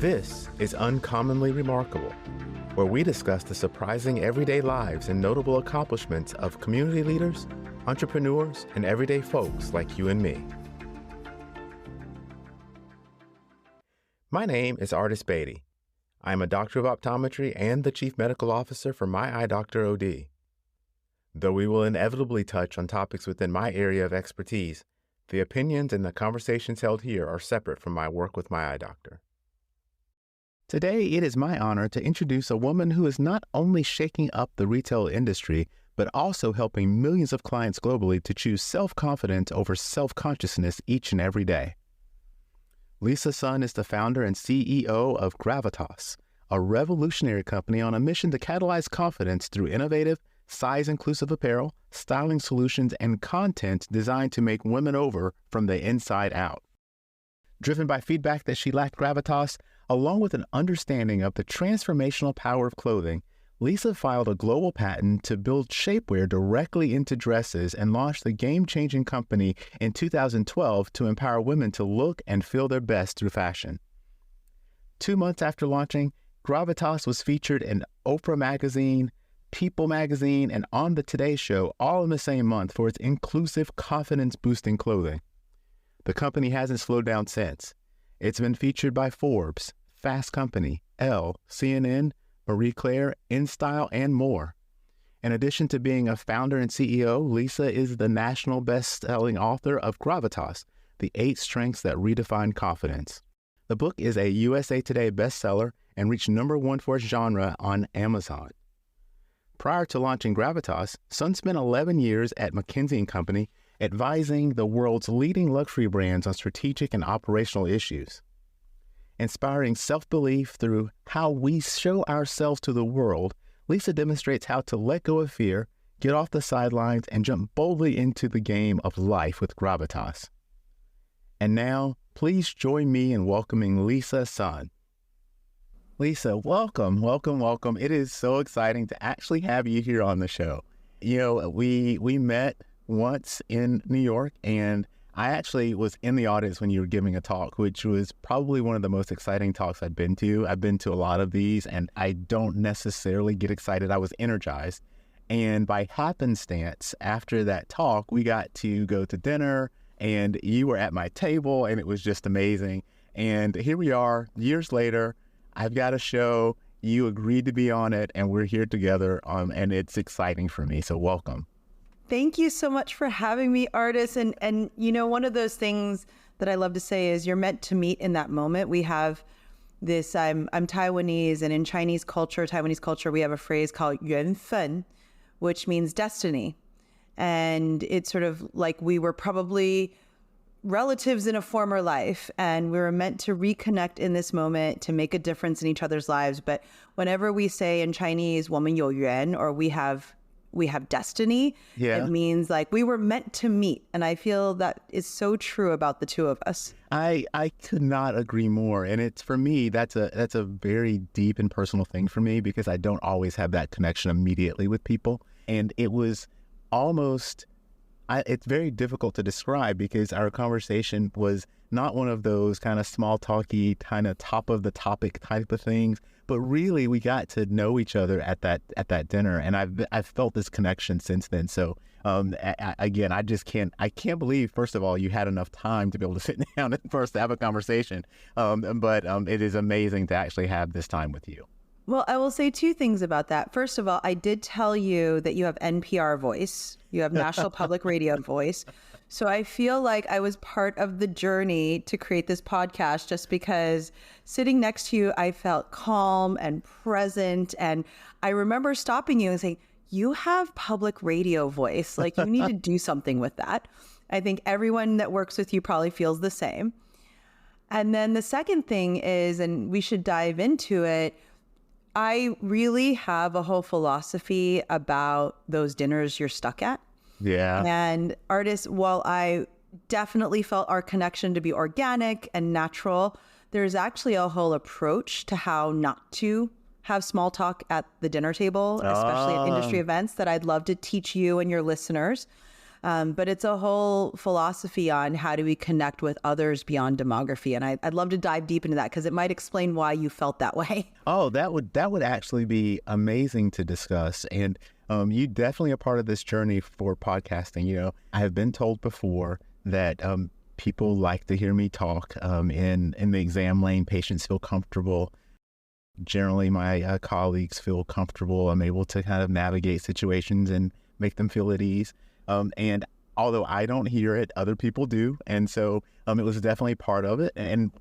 This is Uncommonly Remarkable, where we discuss the surprising everyday lives and notable accomplishments of community leaders, entrepreneurs, and everyday folks like you and me. My name is Artis Beatty. I am a doctor of optometry and the chief medical officer for MyEyeDr OD. Though we will inevitably touch on topics within my area of expertise, the opinions and the conversations held here are separate from my work with MyEyeDr. Today, it is my honor to introduce a woman who is not only shaking up the retail industry, but also helping millions of clients globally to choose self-confidence over self-consciousness each and every day. Lisa Sun is the founder and CEO of Gravitas, a revolutionary company on a mission to catalyze confidence through innovative, size-inclusive apparel, styling solutions, and content designed to make women over from the inside out. Driven by feedback that she lacked Gravitas, along with an understanding of the transformational power of clothing, Lisa filed a global patent to build shapewear directly into dresses and launched the game-changing company in 2012 to empower women to look and feel their best through fashion. 2 months after launching, Gravitas was featured in Oprah Magazine, People Magazine, and on the Today Show all in the same month for its inclusive, confidence-boosting clothing. The company hasn't slowed down since. It's been featured by Forbes, Fast Company, Elle, CNN, Marie Claire, InStyle, and more. In addition to being a founder and CEO, Lisa is the national best-selling author of Gravitas, The 8 Strengths That Redefine Confidence. The book is a USA Today bestseller and reached #1 for its genre on Amazon. Prior to launching Gravitas, Sun spent 11 years at McKinsey & Company advising the world's leading luxury brands on strategic and operational issues. Inspiring self-belief through how we show ourselves to the world, Lisa demonstrates how to let go of fear, get off the sidelines, and jump boldly into the game of life with Gravitas. And now, please join me in welcoming Lisa Sun. Lisa, welcome. It is so exciting to actually have you here on the show. You know, we met once in New York, and I actually was in the audience when you were giving a talk, which was probably one of the most exciting talks I've been to. I've been to a lot of these, and I don't necessarily get excited. I was energized. And by happenstance, after that talk, we got to go to dinner, and you were at my table, and it was just amazing. And here we are, years later. I've got a show. You agreed to be on it, and we're here together, and it's exciting for me. So welcome. Thank you so much for having me, Artis. And you know, one of those things that I love to say is you're meant to meet in that moment. We have this, I'm Taiwanese, and in Taiwanese culture, we have a phrase called 缘分, which means destiny. And it's sort of like we were probably relatives in a former life, and we were meant to reconnect in this moment to make a difference in each other's lives. But whenever we say in Chinese, 我们有缘, or we have destiny, It means like we were meant to meet. And I feel that is so true about the two of us. I could not agree more. And it's, for me, that's a very deep and personal thing for me, because I don't always have that connection immediately with people. And it was almost, it's very difficult to describe, because our conversation was not one of those kind of small talky, kind of top of the topic type of things, but really we got to know each other at that dinner, and I've felt this connection since then. So again, I can't believe, first of all, you had enough time to be able to sit down and first have a conversation. But it is amazing to actually have this time with you. Well, I will say 2 things about that. First of all, I did tell you that you have NPR voice. You have National Public Radio voice. So I feel like I was part of the journey to create this podcast, just because sitting next to you, I felt calm and present. And I remember stopping you and saying, you have public radio voice. Like, you need to do something with that. I think everyone that works with you probably feels the same. And then the second thing is, and we should dive into it, I really have a whole philosophy about those dinners you're stuck at. Yeah. And Artis, while I definitely felt our connection to be organic and natural, there's actually a whole approach to how not to have small talk at the dinner table, especially at industry events, that I'd love to teach you and your listeners. But it's a whole philosophy on how do we connect with others beyond demography. And I'd love to dive deep into that because it might explain why you felt that way. Oh, that would actually be amazing to discuss. And you definitely are part of this journey for podcasting. You know, I have been told before that people like to hear me talk in the exam lane. Patients feel comfortable. Generally, my colleagues feel comfortable. I'm able to kind of navigate situations and make them feel at ease. And although I don't hear it, other people do. And so it was definitely part of it. And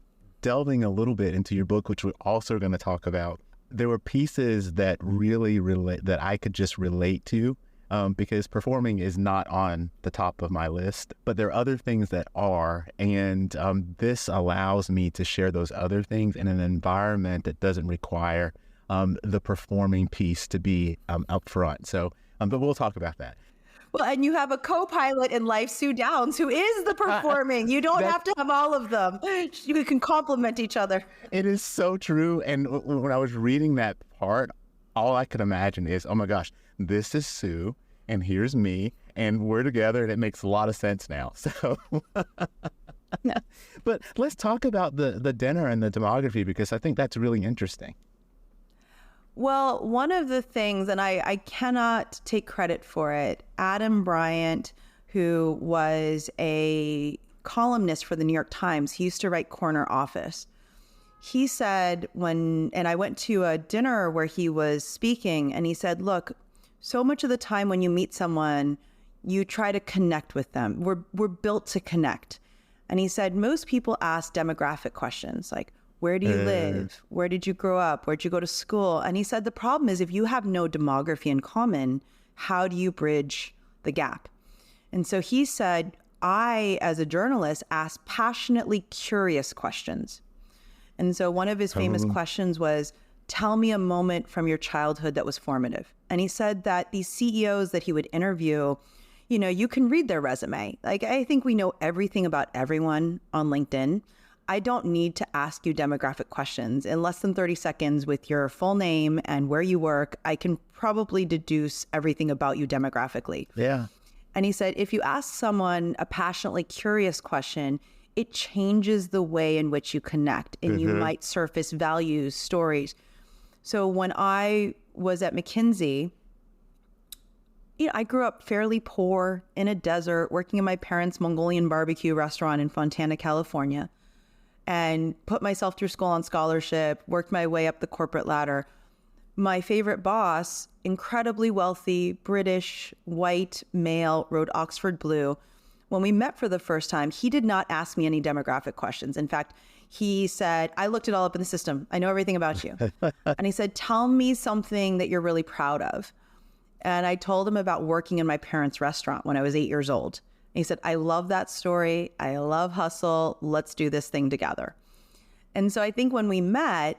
delving a little bit into your book, which we're also going to talk about, there were pieces that really that I could just relate to because performing is not on the top of my list, but there are other things that are. And this allows me to share those other things in an environment that doesn't require the performing piece to be up front. So, but we'll talk about that. Well, and you have a co-pilot in life, Sue Downs, who is the performing. You don't have to have all of them. You can complement each other. It is so true. And when I was reading that part, all I could imagine is, oh my gosh, this is Sue and here's me and we're together and it makes a lot of sense now. So, but let's talk about the dinner and the demography because I think that's really interesting. Well, one of the things, and I cannot take credit for it, Adam Bryant, who was a columnist for the New York Times, he used to write Corner Office. He said and I went to a dinner where he was speaking, and he said, look, so much of the time when you meet someone, you try to connect with them. We're built to connect. And he said, most people ask demographic questions like, where do you live? Where did you grow up? Where'd you go to school? And he said, the problem is if you have no demography in common, how do you bridge the gap? And so he said, I, as a journalist, ask passionately curious questions. And so one of his famous questions was, tell me a moment from your childhood that was formative. And he said that these CEOs that he would interview, you know, you can read their resume. Like, I think we know everything about everyone on LinkedIn. I don't need to ask you demographic questions. In less than 30 seconds with your full name and where you work, I can probably deduce everything about you demographically. Yeah. And he said, if you ask someone a passionately curious question, it changes the way in which you connect and you might surface values, stories. So when I was at McKinsey, you know, I grew up fairly poor in a desert, working in my parents' Mongolian barbecue restaurant in Fontana, California, and put myself through school on scholarship, worked my way up the corporate ladder. My favorite boss, incredibly wealthy, British, white, male, rode Oxford Blue. When we met for the first time, he did not ask me any demographic questions. In fact, he said, I looked it all up in the system. I know everything about you. And he said, tell me something that you're really proud of. And I told him about working in my parents' restaurant when I was 8 years old. And he said, I love that story. I love hustle. Let's do this thing together. And so I think when we met,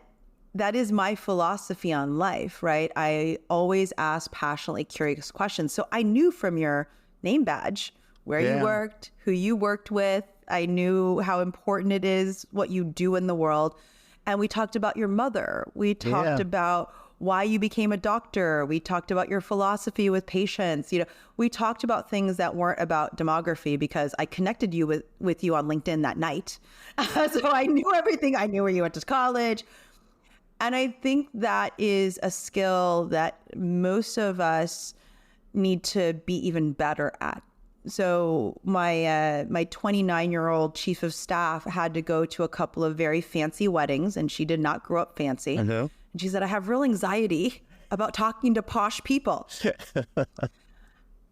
that is my philosophy on life, right? I always ask passionately curious questions. So I knew from your name badge where you worked, who you worked with. I knew how important it is, what you do in the world. And we talked about your mother. We talked about why you became a doctor. We talked about your philosophy with patients. You know, we talked about things that weren't about demography because I connected you with you on LinkedIn that night. So I knew everything. I knew where you went to college. And I think that is a skill that most of us need to be even better at. So my 29-year-old chief of staff had to go to a couple of very fancy weddings, and she did not grow up fancy. And she said, I have real anxiety about talking to posh people.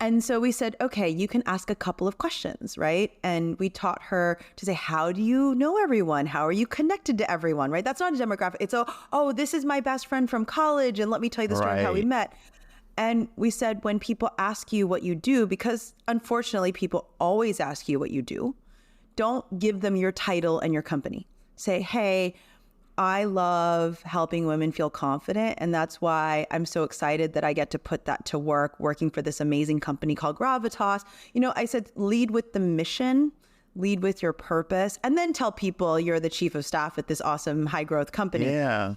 And so we said, okay, you can ask a couple of questions, right? And we taught her to say, how do you know everyone? How are you connected to everyone, right? That's not a demographic. It's, oh, this is my best friend from college, and let me tell you the story of how we met. And we said, when people ask you what you do, because unfortunately people always ask you what you do, don't give them your title and your company. Say, hey, I love helping women feel confident. And that's why I'm so excited that I get to put that to work, working for this amazing company called Gravitas. You know, I said, lead with the mission, lead with your purpose, and then tell people you're the chief of staff at this awesome high growth company. Yeah.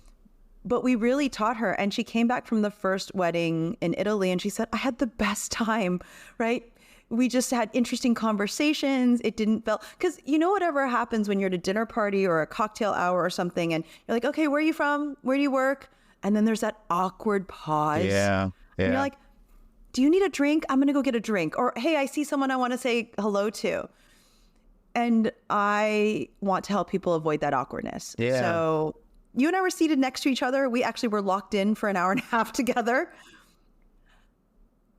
But we really taught her, and she came back from the first wedding in Italy and she said, I had the best time, right? we just had interesting conversations. It didn't feel, because whatever happens when you're at a dinner party or a cocktail hour or something, and you're like, okay, where are you from? Where do you work? And then there's that awkward pause. Yeah. And you're like, do you need a drink? I'm going to go get a drink. Or, hey, I see someone I want to say hello to. And I want to help people avoid that awkwardness. Yeah. So you and I were seated next to each other. We actually were locked in for an hour and a half together.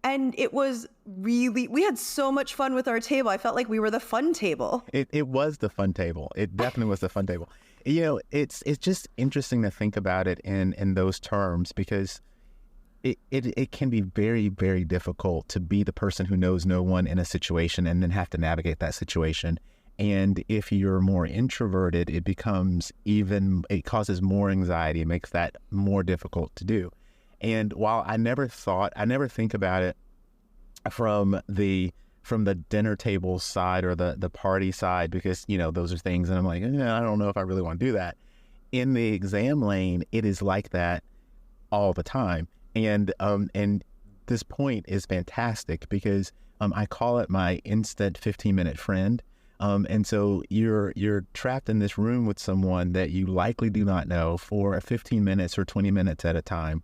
And it was really, we had so much fun with our table. I felt like we were the fun table. It was the fun table. It definitely was the fun table. It's just interesting to think about it in those terms, because it can be very, very difficult to be the person who knows no one in a situation and then have to navigate that situation. And if you're more introverted, it causes more anxiety. It makes that more difficult to do. And while I never think about it from the dinner table side or the party side, because, those are things, and I'm like, I don't know if I really want to do that. In the exam lane, it is like that all the time. And this point is fantastic because I call it my instant 15-minute friend. And so you're trapped in this room with someone that you likely do not know for 15 minutes or 20 minutes at a time.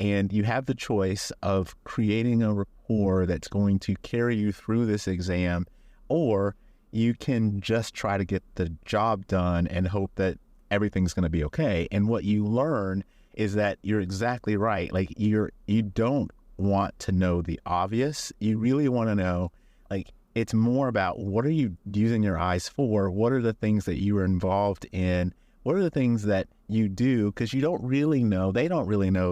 And you have the choice of creating a rapport that's going to carry you through this exam, or you can just try to get the job done and hope that everything's going to be okay. And what you learn is that you're exactly right. Like you don't want to know the obvious. You really want to know, like, it's more about what are you using your eyes for? What are the things that you are involved in? What are the things that you do? Because they don't really know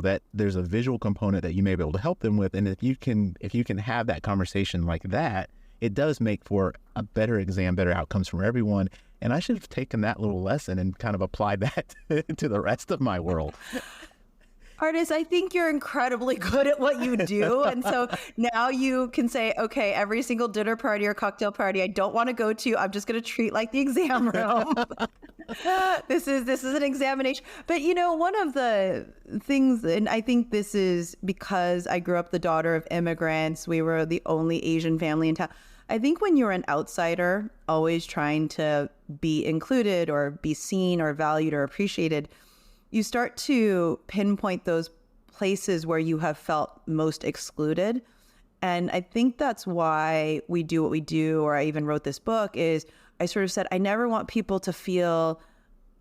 that there's a visual component that you may be able to help them with. And if you can have that conversation like that, it does make for a better exam, better outcomes from everyone. And I should have taken that little lesson and kind of applied that to the rest of my world. Artis, I think you're incredibly good at what you do. And so now you can say, okay, every single dinner party or cocktail party I don't want to go to, I'm just going to treat like the exam room. This is an examination. But one of the things, and I think this is because I grew up the daughter of immigrants, we were the only Asian family in town. I think when you're an outsider, always trying to be included or be seen or valued or appreciated, you start to pinpoint those places where you have felt most excluded. And I think that's why we do what we do, or I even wrote this book, is I sort of said, I never want people to feel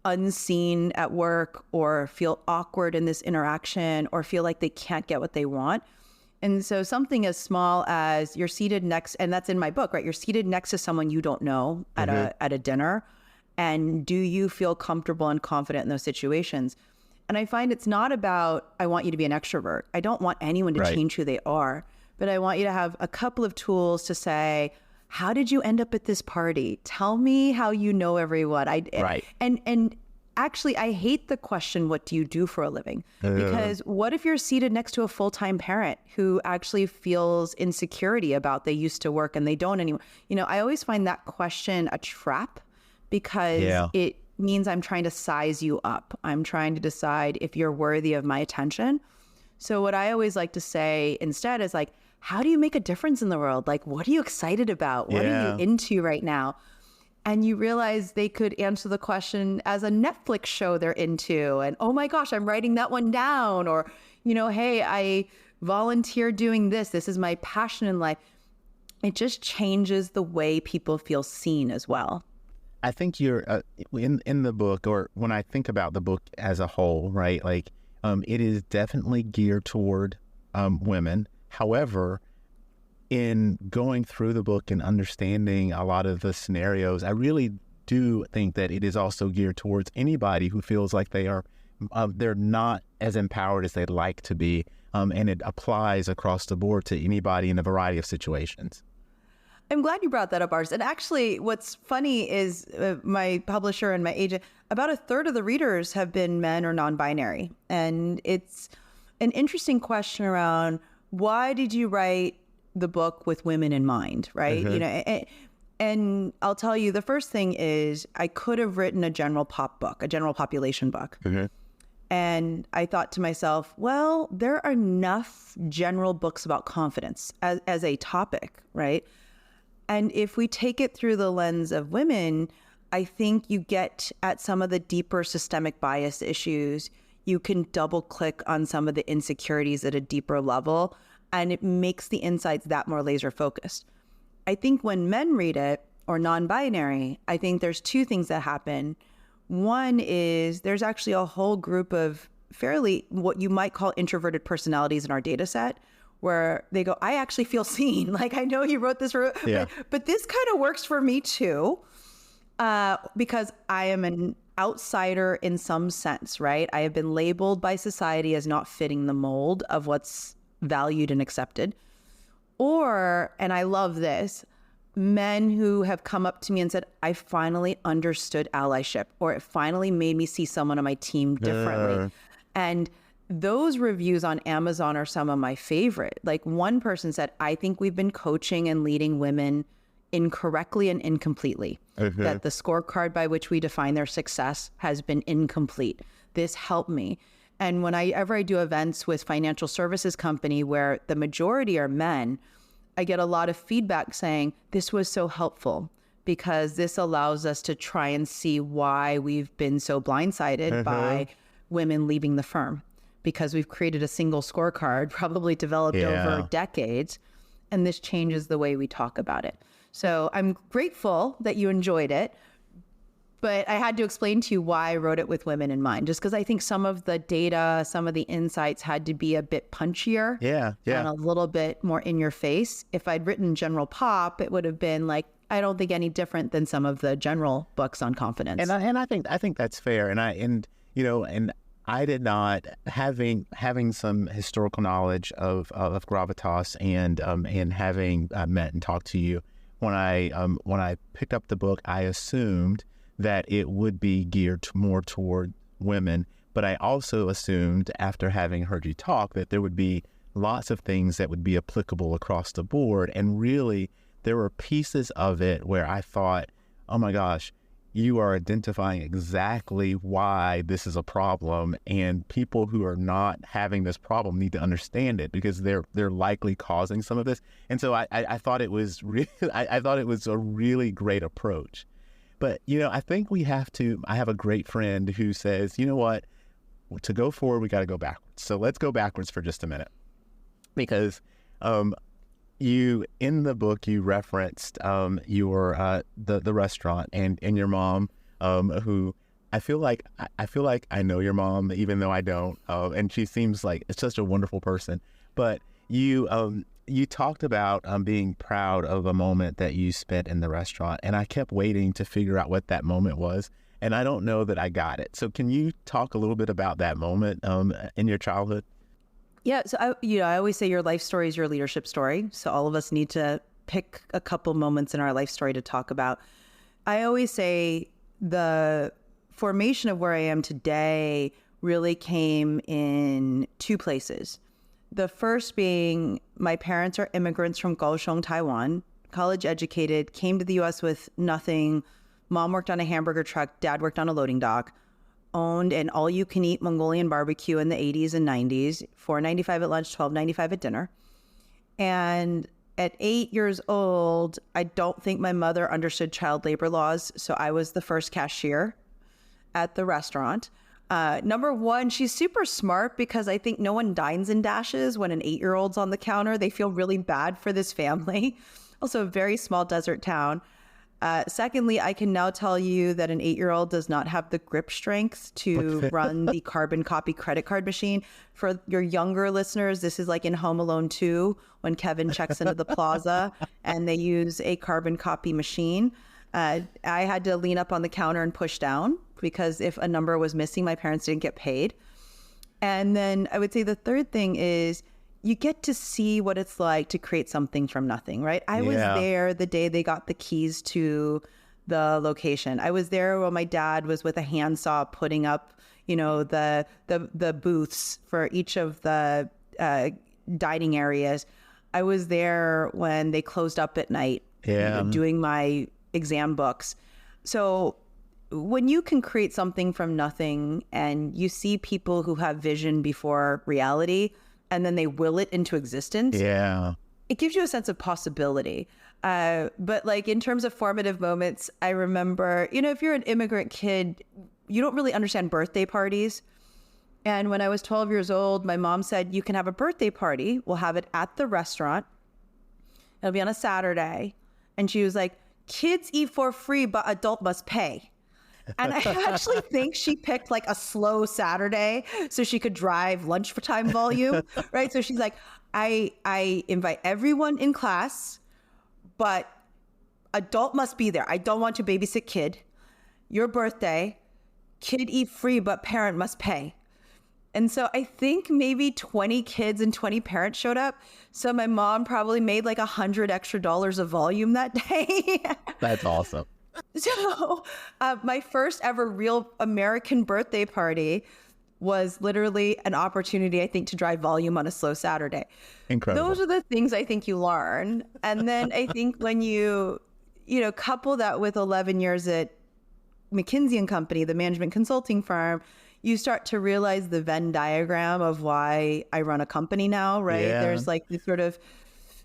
unseen at work or feel awkward in this interaction or feel like they can't get what they want. And so something as small as you're seated next, and that's in my book, right? You're seated next to someone you don't know at a dinner. And do you feel comfortable and confident in those situations? And I find it's not about, I want you to be an extrovert. I don't want anyone to change who they are, but I want you to have a couple of tools to say, how did you end up at this party? Tell me how you know everyone. And actually, I hate the question, what do you do for a living? Because what if you're seated next to a full-time parent who actually feels insecurity about they used to work and they don't anymore? I always find that question a trap, because it means I'm trying to size you up. I'm trying to decide if you're worthy of my attention. So what I always like to say instead is like, how do you make a difference in the world? Like, what are you excited about? What are you into right now? And you realize they could answer the question as a Netflix show they're into. And, oh my gosh, I'm writing that one down. Or, hey, I volunteer doing this. This is my passion in life. It just changes the way people feel seen as well. I think you're in the book, or when I think about the book as a whole, right? Like, it is definitely geared toward women. However, in going through the book and understanding a lot of the scenarios, I really do think that it is also geared towards anybody who feels like they're not as empowered as they'd like to be, and it applies across the board to anybody in a variety of situations. I'm glad you brought that up, Artis. And actually, what's funny is my publisher and my agent, about a third of the readers have been men or non-binary. And it's an interesting question around, why did you write the book with women in mind, right? And I'll tell you, the first thing is I could have written a general pop book, a general population book. And I thought to myself, well, there are enough general books about confidence as a topic, right? And if we take it through the lens of women, I think you get at some of the deeper systemic bias issues. You can double click on some of the insecurities at a deeper level, and it makes the insights that more laser focused. I think when men read it, or non-binary, I think there's two things that happen. One is there's actually a whole group of fairly what you might call introverted personalities in our data set, where they go, I actually feel seen. Like, I know you wrote this, but this kind of works for me too, because I am an outsider in some sense, right? I have been labeled by society as not fitting the mold of what's valued and accepted. Or, and I love this, men who have come up to me and said, I finally understood allyship, or it finally made me see someone on my team differently. And those reviews on Amazon are some of my favorite. Like, one person said, I think we've been coaching and leading women incorrectly and incompletely. That the scorecard by which we define their success has been incomplete. This helped me. And whenever I do events with financial services company where the majority are men, I get a lot of feedback saying, this was so helpful because this allows us to try and see why we've been so blindsided by women leaving the firm, because we've created a single scorecard, probably developed over decades, and this changes the way we talk about it. So I'm grateful that you enjoyed it, but I had to explain to you why I wrote it with women in mind, just because I think some of the data, some of the insights had to be a bit punchier and a little bit more in your face. If I'd written general pop, it would have been like, I don't think any different than some of the general books on confidence. And I think that's fair. And I did not, having some historical knowledge of Gravitas and having met and talked to you, when I picked up the book, I assumed that it would be geared more toward women. But I also assumed, after having heard you talk, that there would be lots of things that would be applicable across the board. And really, there were pieces of it where I thought, oh my gosh, you are identifying exactly why this is a problem. And people who are not having this problem need to understand it, because they're likely causing some of this. And so I thought it was I thought it was a really great approach. But, I think I have a great friend who says, you know what, to go forward, we got to go backwards. So let's go backwards for just a minute. Because you, in the book, you referenced your the restaurant and your mom, who I feel like I know your mom, even though I don't. And she seems like it's such a wonderful person. But you talked about being proud of a moment that you spent in the restaurant, and I kept waiting to figure out what that moment was, and I don't know that I got it. So can you talk a little bit about that moment in your childhood? Yeah, so I always say your life story is your leadership story. So all of us need to pick a couple moments in our life story to talk about. I always say the formation of where I am today really came in two places. The first being, my parents are immigrants from Kaohsiung, Taiwan, college educated, came to the U.S. with nothing. Mom worked on a hamburger truck, dad worked on a loading dock, owned an all-you-can-eat Mongolian barbecue in the 80s and 90s, $4.95 at lunch, $12.95 at dinner. And at 8 years old, I don't think my mother understood child labor laws, so I was the first cashier at the restaurant. Number one, she's super smart, because I think no one dines and dashes when an 8-year-old's on the counter. They feel really bad for this family. Also a very small desert town. Secondly, I can now tell you that an 8-year-old does not have the grip strength to run the carbon copy credit card machine. For your younger listeners, this is like in Home Alone 2, when Kevin checks into the plaza and they use a carbon copy machine. I had to lean up on the counter and push down, because if a number was missing, my parents didn't get paid. And then I would say the third thing is you get to see what it's like to create something from nothing, right? I was there the day they got the keys to the location. I was there when my dad was with a handsaw putting up, the booths for each of the dining areas. I was there when they closed up at night, doing my exam books. So when you can create something from nothing and you see people who have vision before reality and then they will it into existence, it gives you a sense of possibility. But like in terms of formative moments, I remember, if you're an immigrant kid, you don't really understand birthday parties. And when I was 12 years old, my mom said, you can have a birthday party. We'll have it at the restaurant. It'll be on a Saturday. And she was like, kids eat for free, but adult must pay. And I actually think she picked like a slow Saturday so she could drive lunchtime volume, right? So she's like, I invite everyone in class, but adult must be there. I don't want to babysit kid. Your birthday, kid eat free, but parent must pay. And so I think maybe 20 kids and 20 parents showed up. So my mom probably made like $100 extra of volume that day. That's awesome. So my first ever real American birthday party was literally an opportunity, I think, to drive volume on a slow Saturday. Incredible. Those are the things I think you learn. And then I think when you couple that with 11 years at McKinsey & Company, the management consulting firm, you start to realize the Venn diagram of why I run a company now, right? Yeah. There's like this sort of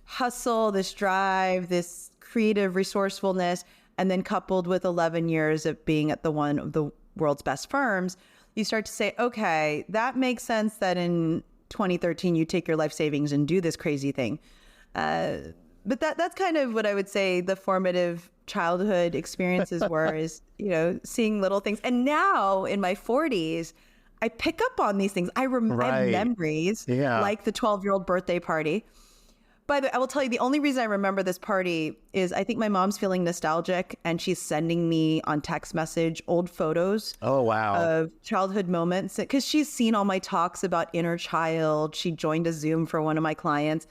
hustle, this drive, this creative resourcefulness, and then coupled with 11 years of being at one of the world's best firms, you start to say, okay, that makes sense that in 2013 you take your life savings and do this crazy thing. But that's kind of what I would say the formative childhood experiences were, is, seeing little things. And now in my 40s, I pick up on these things. I have memories like the 12-year-old birthday party. By the way, I will tell you, the only reason I remember this party is I think my mom's feeling nostalgic and she's sending me on text message old photos of childhood moments, because she's seen all my talks about inner child. She joined a Zoom for one of my clients.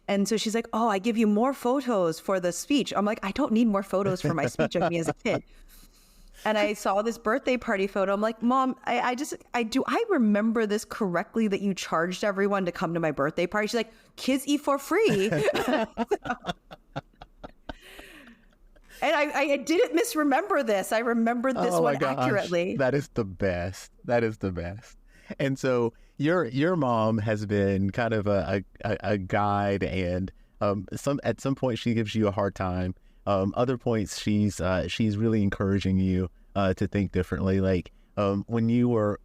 And so she's like, oh, I give you more photos for the speech. I'm like, I don't need more photos for my speech of me as a kid. And I saw this birthday party photo. I'm like, Mom, I remember this correctly, that you charged everyone to come to my birthday party? She's like, kids eat for free. And I didn't misremember this. I remembered this one accurately. That is the best. That is the best. And so your mom has been kind of a guide, and at some point she gives you a hard time. Other points she's really encouraging you to think differently. Like when you were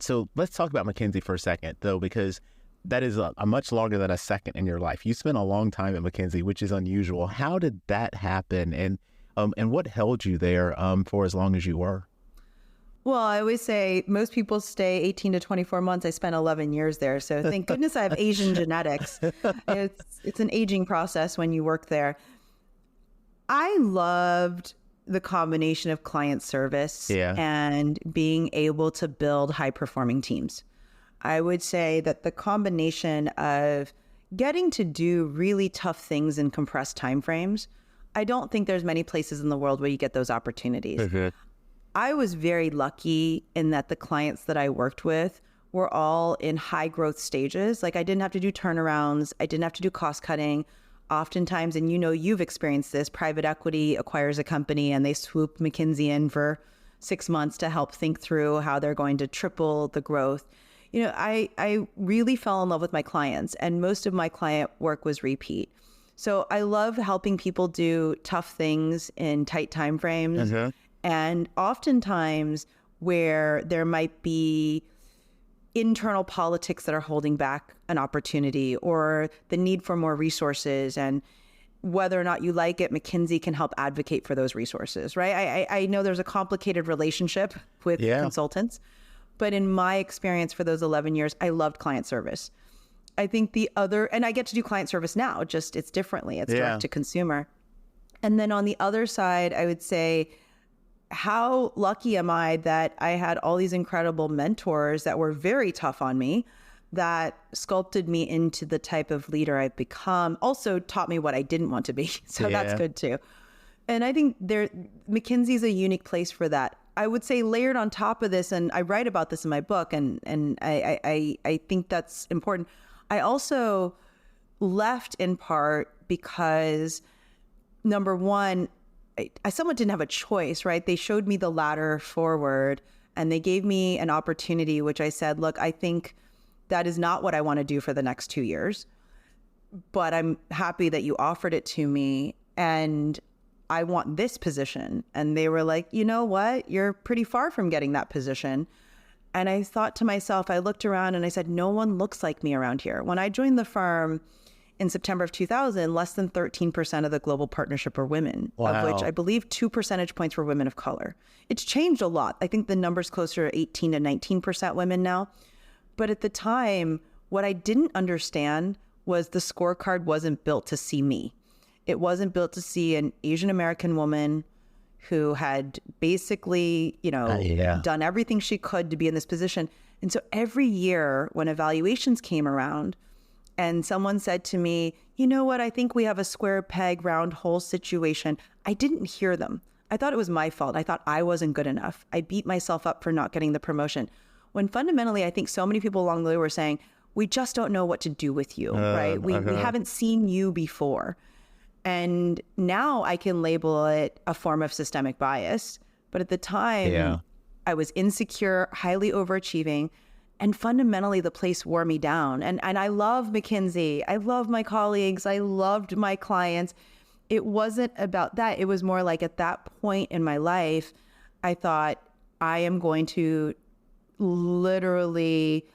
so let's talk about McKinsey for a second though, because that is a much longer than a second in your life. You spent a long time at McKinsey, which is unusual. How did that happen, and what held you there for as long as you were? Well, I always say most people stay 18 to 24 months. I spent 11 years there. So thank goodness I have Asian genetics. It's an aging process when you work there. I loved the combination of client service and being able to build high-performing teams. I would say that the combination of getting to do really tough things in compressed timeframes, I don't think there's many places in the world where you get those opportunities. Mm-hmm. I was very lucky in that the clients that I worked with were all in high growth stages. Like I didn't have to do turnarounds. I didn't have to do cost cutting. Oftentimes, and you've experienced this, private equity acquires a company and they swoop McKinsey in for 6 months to help think through how they're going to triple the growth. I really fell in love with my clients, and most of my client work was repeat. So I love helping people do tough things in tight timeframes. Mm-hmm. And oftentimes where there might be internal politics that are holding back an opportunity, or the need for more resources, and whether or not you like it, McKinsey can help advocate for those resources, right? I know there's a complicated relationship with consultants, but in my experience for those 11 years, I loved client service. I think and I get to do client service now, just it's differently. It's direct to consumer. And then on the other side, I would say, how lucky am I that I had all these incredible mentors that were very tough on me, that sculpted me into the type of leader I've become, also taught me what I didn't want to be. So that's good too. And I think McKinsey is a unique place for that. I would say layered on top of this, and I write about this in my book, and I think that's important. I also left in part because, number one, I somewhat didn't have a choice, right? They showed me the ladder forward and they gave me an opportunity, which I said, look, I think that is not what I want to do for the next 2 years. but I'm happy that you offered it to me and I want this position. And they were like, you know what? You're pretty far from getting that position. And I thought to myself, I looked around and I said, no one looks like me around here. When I joined the firm in September of 2000, less than 13% of the global partnership were women, of which I believe 2 percentage points were women of color. It's changed a lot. I think the number's closer to 18 to 19% women now. But at the time, what I didn't understand was the scorecard wasn't built to see me. It wasn't built to see an Asian American woman who had basically, done everything she could to be in this position. And so every year when evaluations came around and someone said to me, you know what, I think we have a square peg, round hole situation, I didn't hear them. I thought it was my fault. I thought I wasn't good enough. I beat myself up for not getting the promotion. When fundamentally, I think so many people along the way were saying, we just don't know what to do with you, right? We haven't seen you before. And now I can label it a form of systemic bias. But at the time, I was insecure, highly overachieving, and fundamentally the place wore me down. And I love McKinsey. I love my colleagues. I loved my clients. It wasn't about that. It was more like at that point in my life, I thought I am going to literally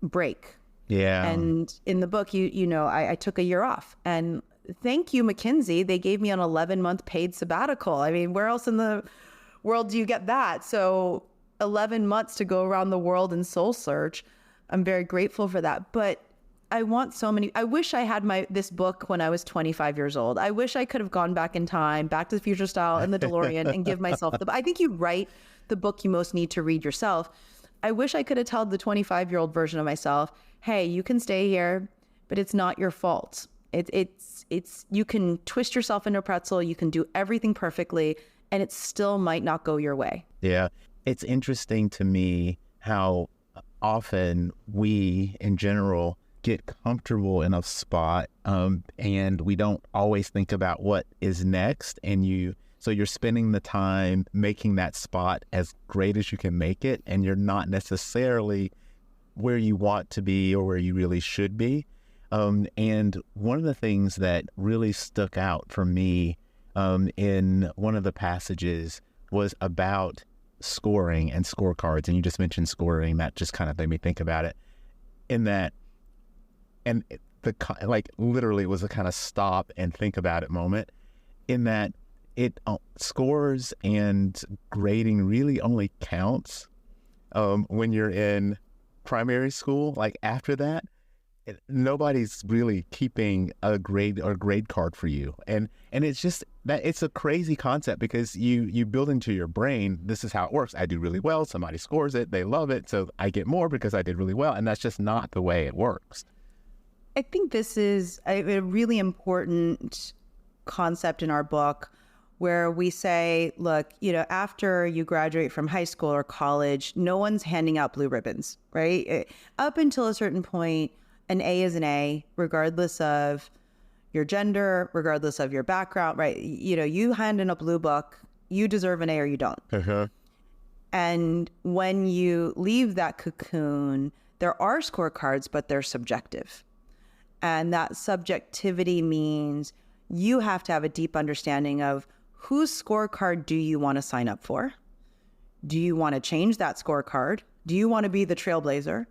break. Yeah. And in the book, I took a year off. And thank you, McKinsey. They gave me an 11-month paid sabbatical. I mean, where else in the world do you get that? So 11 months to go around the world in soul search. I'm very grateful for that. But I wish I had this book when I was 25 years old. I wish I could have gone back in time, Back to the Future style in the DeLorean and give myself I think you write the book you most need to read yourself. I wish I could have told the 25-year-old version of myself, hey, you can stay here, but it's not your fault. It's you can twist yourself into a pretzel, you can do everything perfectly, and it still might not go your way. Yeah. It's interesting to me how often we, in general, get comfortable in a spot, and we don't always think about what is next. So you're spending the time making that spot as great as you can make it, and you're not necessarily where you want to be or where you really should be. And one of the things that really stuck out for me in one of the passages was about scoring and scorecards. And you just mentioned scoring. That just kind of made me think about it. In that, and literally it was a kind of stop and think about it moment, in that it scores and grading really only counts when you're in primary school. Like after that, nobody's really keeping a grade or grade card for you. And it's just that it's a crazy concept because you build into your brain, this is how it works. I do really well. Somebody scores it. They love it. So I get more because I did really well. And that's just not the way it works. I think this is a really important concept in our book where we say, look, after you graduate from high school or college, no one's handing out blue ribbons, right? Up until a certain point, an A is an A, regardless of your gender, regardless of your background, right? You hand in a blue book, you deserve an A or you don't. And when you leave that cocoon, there are scorecards, but they're subjective. And that subjectivity means you have to have a deep understanding of whose scorecard do you want to sign up for? Do you want to change that scorecard? Do you want to be the trailblazer?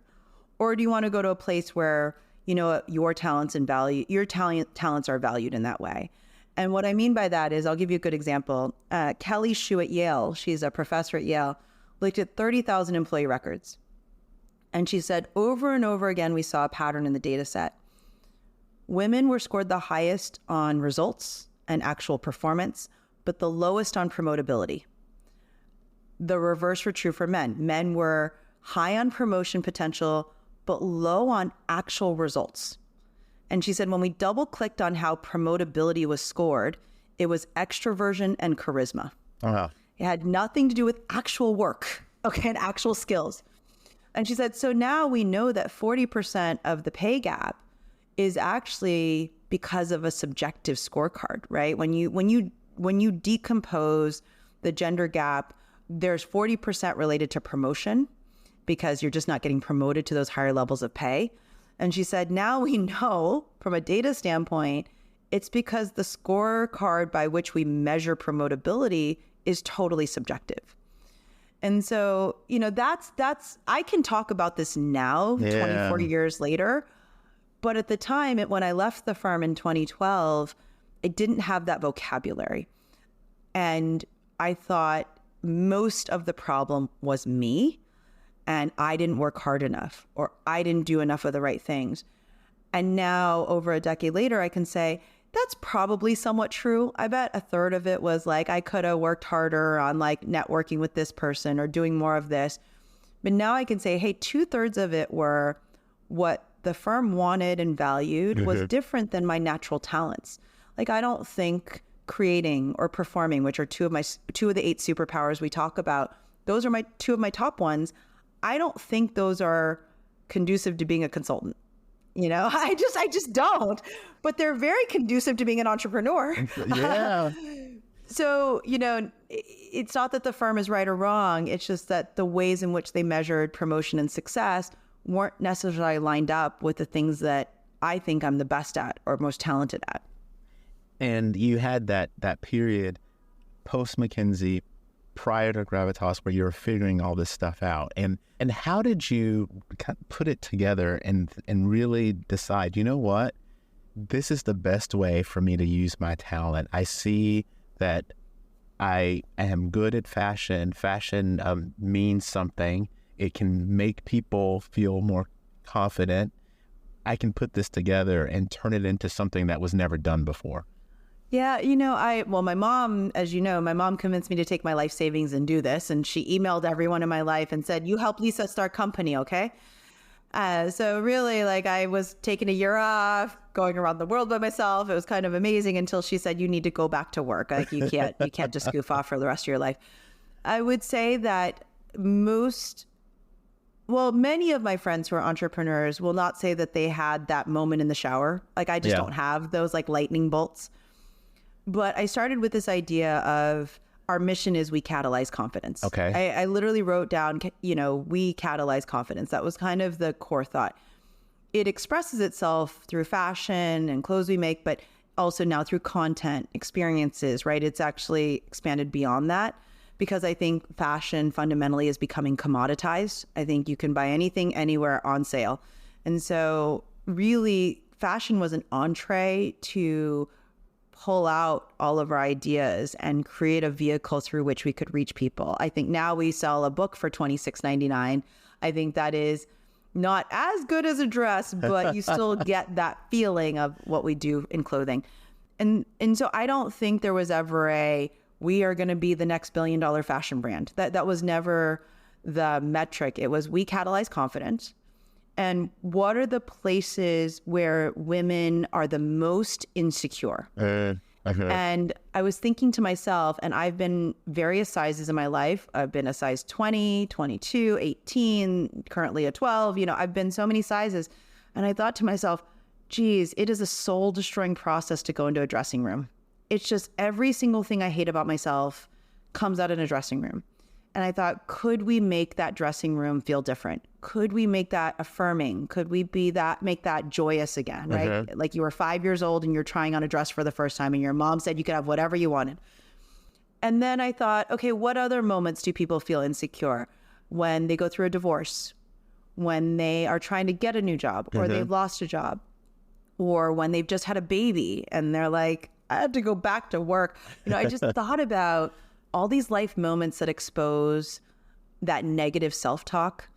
Or do you want to go to a place where, your talents and talents are valued in that way? And what I mean by that is, I'll give you a good example. Kelly Shue at Yale, she's a professor at Yale, looked at 30,000 employee records. And she said, over and over again, we saw a pattern in the data set. Women were scored the highest on results and actual performance, but the lowest on promotability. The reverse were true for men. Men were high on promotion potential, but low on actual results. And she said, when we double clicked on how promotability was scored, it was extroversion and charisma. It had nothing to do with actual work, and actual skills. And she said, so now we know that 40% of the pay gap is actually because of a subjective scorecard, right? When you decompose the gender gap, there's 40% related to promotion because you're just not getting promoted to those higher levels of pay. And she said, now we know from a data standpoint, it's because the scorecard by which we measure promotability is totally subjective. And so, I can talk about this now, 24 years later. But at the time, when I left the firm in 2012, I didn't have that vocabulary. And I thought most of the problem was me, and I didn't work hard enough, or I didn't do enough of the right things. And now, over a decade later, I can say, that's probably somewhat true. I bet a third of it was like, I could have worked harder on like networking with this person or doing more of this. But now I can say, hey, 2/3 of it were what the firm wanted and valued was different than my natural talents. Like, I don't think creating or performing, which are two of the 8 superpowers we talk about, those are two of my top ones. I don't think those are conducive to being a consultant. I just don't. But they're very conducive to being an entrepreneur. Yeah. So, it's not that the firm is right or wrong. It's just that the ways in which they measured promotion and success weren't necessarily lined up with the things that I think I'm the best at or most talented at. And you had that period post McKinsey, prior to Gravitas, where you were figuring all this stuff out. And how did you put it together and really decide, you know what, this is the best way for me to use my talent? I see that I am good at fashion. Fashion means something. It can make people feel more confident. I can put this together and turn it into something that was never done before. Yeah, my mom, as you know, my mom convinced me to take my life savings and do this. And she emailed everyone in my life and said, you help Lisa start company, okay? So really, I was taking a year off, going around the world by myself. It was kind of amazing until she said, you need to go back to work. Like, you can't just goof off for the rest of your life. I would say that many of my friends who are entrepreneurs will not say that they had that moment in the shower. Like, I just don't have those lightning bolts. But I started with this idea of our mission is we catalyze confidence. Okay. I literally wrote down, we catalyze confidence. That was kind of the core thought. It expresses itself through fashion and clothes we make, but also now through content, experiences, right? It's actually expanded beyond that because I think fashion fundamentally is becoming commoditized. I think you can buy anything, anywhere on sale. And so really, fashion was an entree to pull out all of our ideas and create a vehicle through which we could reach people. I think now we sell a book for $26.99. I think that is not as good as a dress, but you still get that feeling of what we do in clothing. And so I don't think there was ever we are going to be the next $1 billion fashion brand. That was never the metric. It was, we catalyze confidence. And what are the places where women are the most insecure? And I was thinking to myself, and I've been various sizes in my life. I've been a size 20, 22, 18, currently a 12. I've been so many sizes. And I thought to myself, geez, it is a soul destroying process to go into a dressing room. It's just every single thing I hate about myself comes out in a dressing room. And I thought, could we make that dressing room feel different? Could we make that affirming? Could we make that joyous again, right? Like you were 5 years old and you're trying on a dress for the first time and your mom said you could have whatever you wanted. And then I thought, okay, what other moments do people feel insecure? When they go through a divorce, when they are trying to get a new job, or they've lost a job, or when they've just had a baby and they're like, I have to go back to work. I just thought about all these life moments that expose that negative self-talk.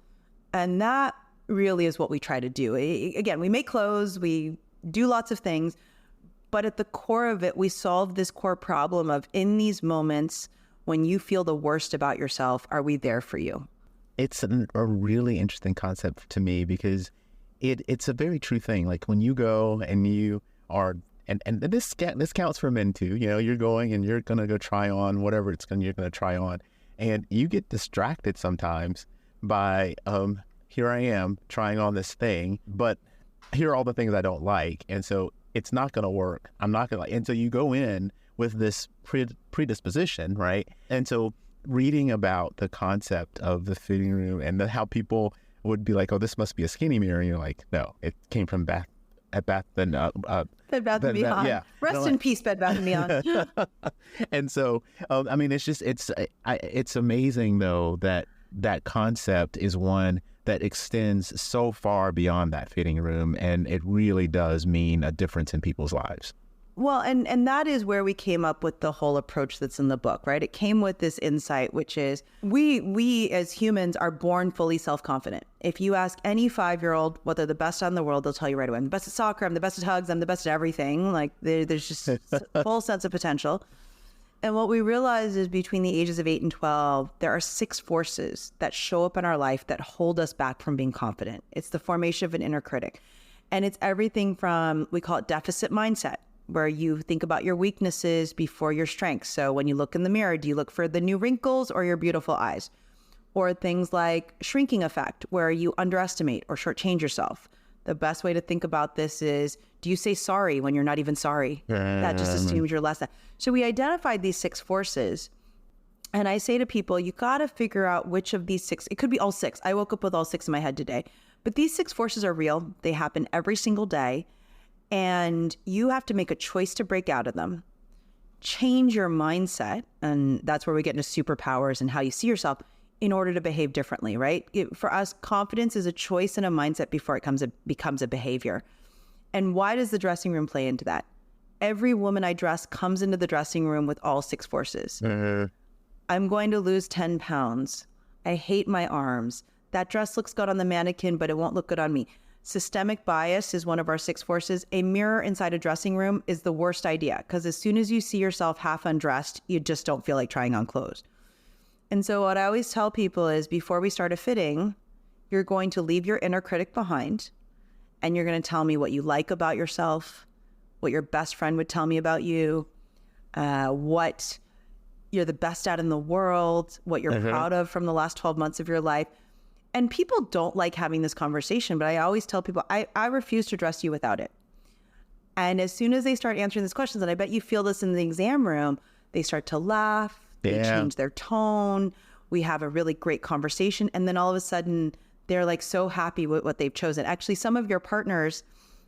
And that really is what we try to do. Again, we make clothes, we do lots of things, but at the core of it, we solve this core problem of, in these moments when you feel the worst about yourself, are we there for you? It's a really interesting concept to me because it's a very true thing. Like when you go and you are, and this counts for men too, you're going and you're going to go try on whatever you're going to try on. And you get distracted sometimes by, here I am trying on this thing, but here are all the things I don't like. And so it's not going to work. I'm not going to like, and so you go in with this predisposition, right? And so reading about the concept of the fitting room and how people would be like, oh, this must be a skinny mirror. And you're like, no, it came from Bed Bath and Beyond. Yeah. Rest in peace, Bed Bath and Beyond. And so, I mean, it's amazing though that concept is one that extends so far beyond that fitting room, and it really does mean a difference in people's lives. Well, and that is where we came up with the whole approach that's in the book, right? It came with this insight, which is we as humans are born fully self-confident. If you ask any 5-year-old what they're the best in the world, they'll tell you right away, I'm the best at soccer, I'm the best at hugs, I'm the best at everything. Like there's just a full sense of potential. And what we realized is between the ages of 8 and 12, there are 6 forces that show up in our life that hold us back from being confident. It's the formation of an inner critic. And it's everything from, we call it deficit mindset, where you think about your weaknesses before your strengths. So when you look in the mirror, do you look for the new wrinkles or your beautiful eyes? Or things like shrinking effect, where you underestimate or shortchange yourself. The best way to think about this is, do you say sorry when you're not even sorry? That just assumes you're less than. So we identified these 6 forces. And I say to people, you got to figure out which of these 6, it could be all 6. I woke up with all 6 in my head today. But these 6 forces are real. They happen every single day. And you have to make a choice to break out of them, change your mindset. And that's where we get into superpowers and how you see yourself in order to behave differently, right? For us, confidence is a choice and a mindset before it becomes a behavior. And why does the dressing room play into that? Every woman I dress comes into the dressing room with all 6 forces. I'm going to lose 10 pounds. I hate my arms. That dress looks good on the mannequin, but it won't look good on me. Systemic bias is one of our 6 forces. A mirror inside a dressing room is the worst idea, because as soon as you see yourself half undressed, you just don't feel like trying on clothes. And so what I always tell people is, before we start a fitting, you're going to leave your inner critic behind, and you're going to tell me what you like about yourself, what your best friend would tell me about you, what you're the best at in the world, what you're proud of from the last 12 months of your life. And people don't like having this conversation, but I always tell people, I refuse to dress you without it. And as soon as they start answering these questions, and I bet you feel this in the exam room, they start to laugh, they change their tone, we have a really great conversation, and then all of a sudden, they're like so happy with what they've chosen. Actually, some of your partners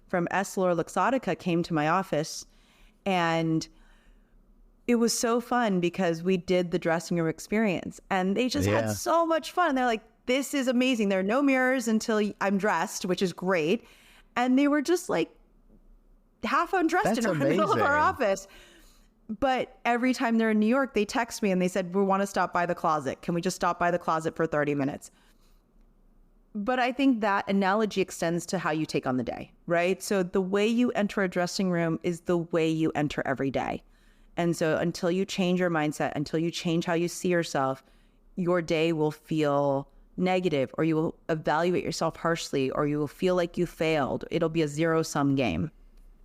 from EssilorLuxottica came to my office, and it was so fun because we did the dressing room experience, and they just had so much fun. They're like, this is amazing. There are no mirrors until I'm dressed, which is great. And they were just like half undressed in the middle of our office. But every time they're in New York, they text me and they said, we want to stop by the closet. Can we just stop by the closet for 30 minutes? But I think that analogy extends to how you take on the day, right? So the way you enter a dressing room is the way you enter every day. And so until you change your mindset, until you change how you see yourself, your day will feel negative, or you will evaluate yourself harshly, or you will feel like you failed. It'll be a zero-sum game.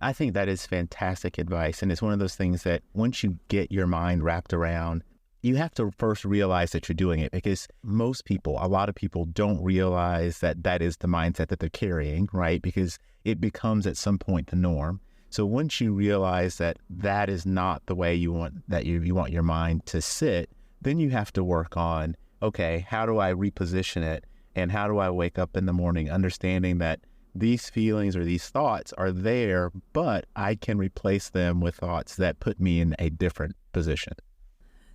I think that is fantastic advice. And it's one of those things that once you get your mind wrapped around, you have to first realize that you're doing it, because a lot of people don't realize that that is the mindset that they're carrying, right? Because it becomes at some point the norm. So once you realize that that is not the way you want your mind to sit, then you have to work on, okay, how do I reposition it? And how do I wake up in the morning understanding that these feelings or these thoughts are there, but I can replace them with thoughts that put me in a different position?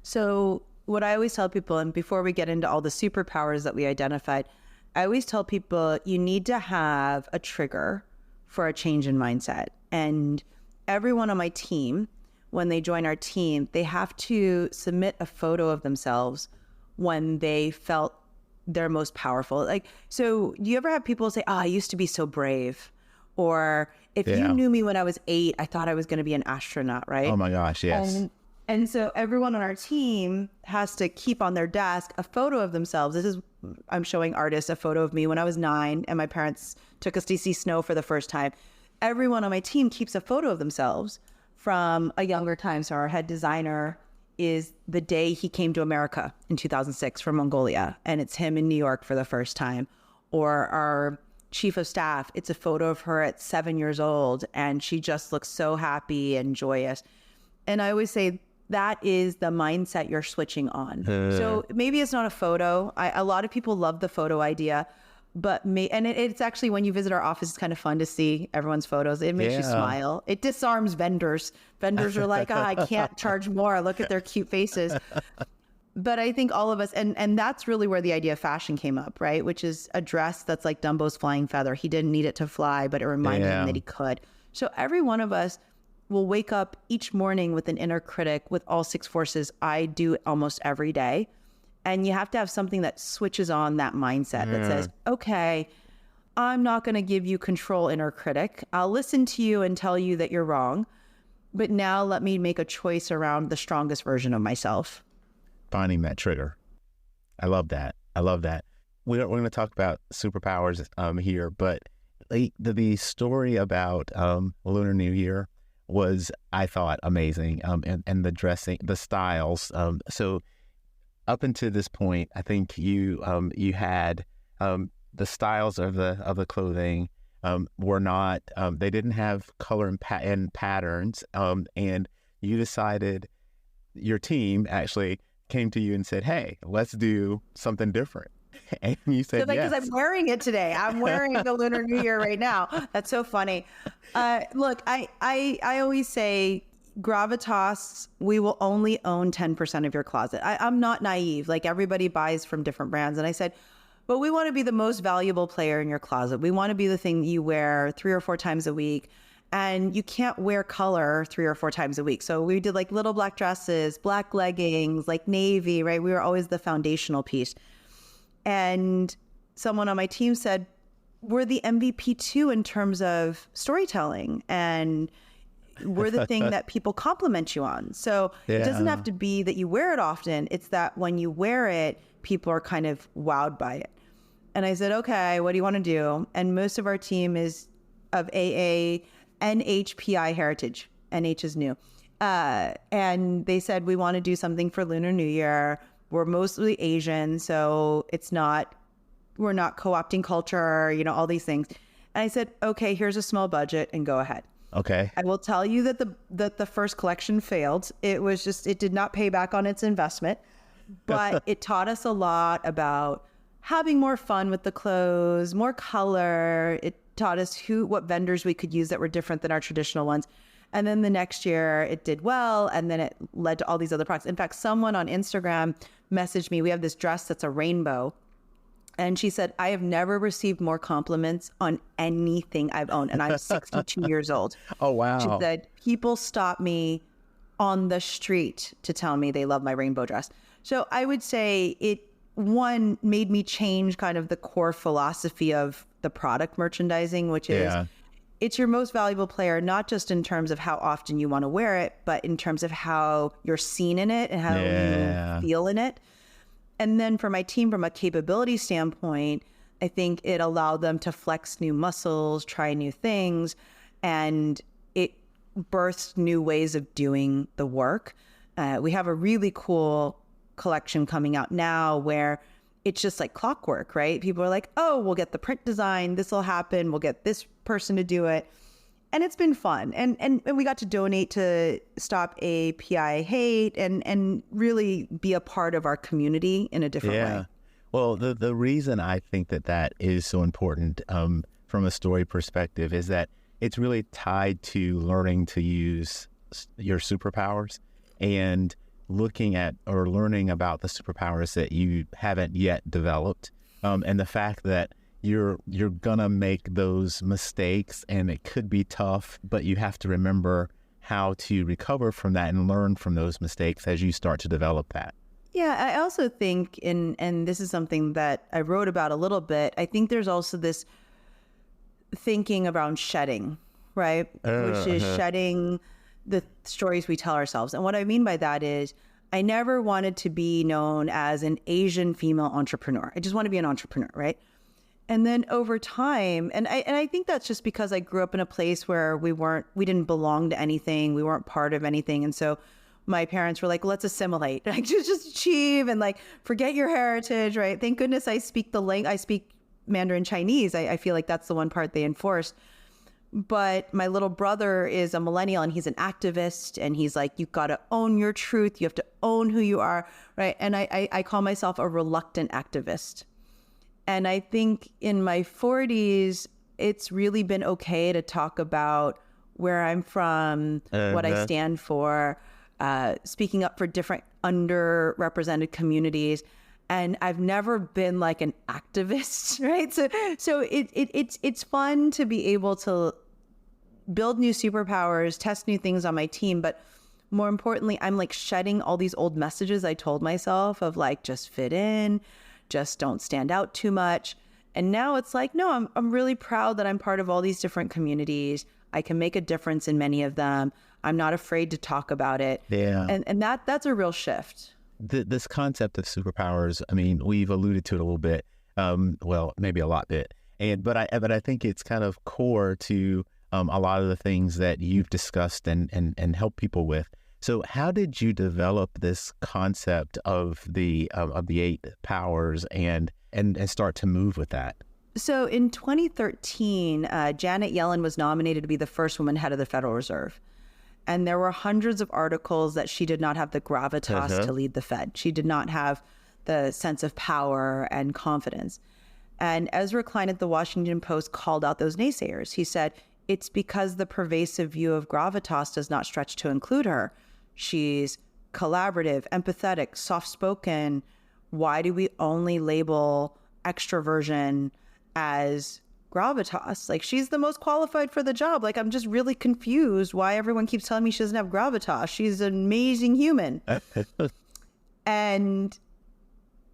So what I always tell people, and before we get into all the superpowers that we identified, I always tell people you need to have a trigger for a change in mindset. And everyone on my team, when they join our team, they have to submit a photo of themselves when they felt their most powerful. Like, so do you ever have people say, I used to be so brave? Or if you knew me when I was 8, I thought I was going to be an astronaut, right? Oh my gosh, yes. And so everyone on our team has to keep on their desk a photo of themselves. I'm showing Artis a photo of me when I was 9 and my parents took us to see snow for the first time. Everyone on my team keeps a photo of themselves from a younger time. So our head designer is the day he came to America in 2006 from Mongolia, and it's him in New York for the first time. Or our chief of staff, it's a photo of her at 7 years old, and she just looks so happy and joyous. And I always say that is the mindset you're switching on. So maybe it's not a photo. A lot of people love the photo idea, And it's actually, when you visit our office, it's kind of fun to see everyone's photos. It makes you smile. It disarms vendors. Vendors are like, I can't charge more. Look at their cute faces. But I think all of us, and that's really where the idea of fashion came up, right? Which is a dress that's like Dumbo's flying feather. He didn't need it to fly, but it reminded him that he could. So every one of us will wake up each morning with an inner critic with all 6 forces. I do almost every day. And you have to have something that switches on that mindset that says, okay, I'm not going to give you control, inner critic. I'll listen to you and tell you that you're wrong. But now let me make a choice around the strongest version of myself. Finding that trigger. I love that. We're going to talk about superpowers here, but the story about Lunar New Year was, I thought, amazing. And the dressing, the styles. So up until this point, I think you had the styles of the clothing were not, they didn't have color and patterns. And you decided, your team actually came to you and said, hey, let's do something different. And you said, yes. Because I'm wearing it today. I'm wearing the Lunar New Year right now. That's so funny. Look, I always say, Gravitas, we will only own 10% of your closet. I'm not naive. Like, everybody buys from different brands. And I said, but we want to be the most valuable player in your closet. We want to be the thing you wear 3 or 4 times a week. And you can't wear color 3 or 4 times a week. So we did like little black dresses, black leggings, like navy, right? We were always the foundational piece. And someone on my team said, we're the MVP too in terms of storytelling. And we're the thing that people compliment you on. So it doesn't have to be that you wear it often. It's that when you wear it, people are kind of wowed by it. And I said, okay, what do you want to do? And most of our team is of AA, NHPI heritage. NH is new. And they said, we want to do something for Lunar New Year. We're mostly Asian, so we're not co-opting culture, all these things. And I said, okay, here's a small budget and go ahead. Okay. I will tell you that the first collection failed. It did not pay back on its investment, but it taught us a lot about having more fun with the clothes, more color. It taught us what vendors we could use that were different than our traditional ones. And then the next year it did well. And then it led to all these other products. In fact, someone on Instagram messaged me, we have this dress that's a rainbow. And she said, I have never received more compliments on anything I've owned. And I'm 62 years old. Oh, wow. She said, people stop me on the street to tell me they love my rainbow dress. So I would say one, made me change kind of the core philosophy of the product merchandising, which is it's your most valuable player, not just in terms of how often you want to wear it, but in terms of how you're seen in it and how you feel in it. And then for my team, from a capability standpoint, I think it allowed them to flex new muscles, try new things, and it birthed new ways of doing the work. We have a really cool collection coming out now where it's just like clockwork, right? People are like, oh, we'll get the print design. This will happen. We'll get this person to do it. And it's been fun. And we got to donate to Stop API Hate and really be a part of our community in a different way. Well, the reason I think that is so important from a story perspective is that it's really tied to learning to use your superpowers and looking at or learning about the superpowers that you haven't yet developed. And the fact that you're gonna make those mistakes and it could be tough, but you have to remember how to recover from that and learn from those mistakes as you start to develop that. Yeah, I also think, and this is something that I wrote about a little bit, I think there's also this thinking around shedding, right? Which is shedding the stories we tell ourselves. And what I mean by that is I never wanted to be known as an Asian female entrepreneur. I just want to be an entrepreneur, right? And then over time, and I think that's just because I grew up in a place where we didn't belong to anything. We weren't part of anything. And so my parents were like, let's assimilate, like just achieve and like forget your heritage, right? Thank goodness I speak I speak Mandarin Chinese. I feel like that's the one part they enforced. But my little brother is a millennial and he's an activist and he's like, you've got to own your truth. You have to own who you are, right? And I call myself a reluctant activist. And I think in my 40s, it's really been okay to talk about where I'm from, what I stand for, speaking up for different underrepresented communities. And I've never been like an activist, right? So it's fun to be able to build new superpowers, test new things on my team. But more importantly, I'm like shedding all these old messages I told myself of like, just fit in, just don't stand out too much. And now it's like, no, I'm really proud that I'm part of all these different communities. I can make a difference in many of them. I'm not afraid to talk about it. Yeah. And that's a real shift. This concept of superpowers, I mean, we've alluded to it a little bit, well, maybe a lot bit. But I think it's kind of core to a lot of the things that you've discussed and helped people with. So how did you develop this concept of the 8 powers and start to move with that? So in 2013, Janet Yellen was nominated to be the first woman head of the Federal Reserve. And there were hundreds of articles that she did not have the gravitas to lead the Fed. She did not have the sense of power and confidence. And Ezra Klein at the Washington Post called out those naysayers. He said, it's because the pervasive view of gravitas does not stretch to include her. She's collaborative, empathetic, soft-spoken. Why do we only label extroversion as gravitas? Like, she's the most qualified for the job. Like, I'm just really confused why everyone keeps telling me she doesn't have gravitas. She's an amazing human. And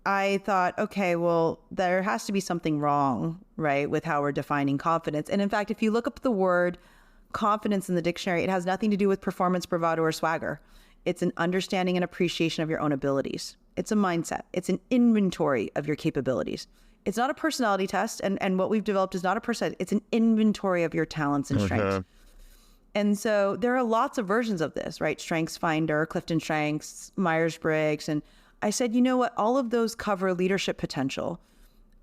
I thought, okay, well, there has to be something wrong, right, with how we're defining confidence. And in fact, if you look up the word confidence in the dictionary, it has nothing to do with performance, bravado, or swagger. It's an understanding and appreciation of your own abilities. It's a mindset. It's an inventory of your capabilities. It's not a personality test. And what we've developed is not a personality. It's an inventory of your talents and strengths. And so there are lots of versions of this, right? Strengths Finder, Clifton Strengths, Myers-Briggs. And I said, you know what? All of those cover leadership potential.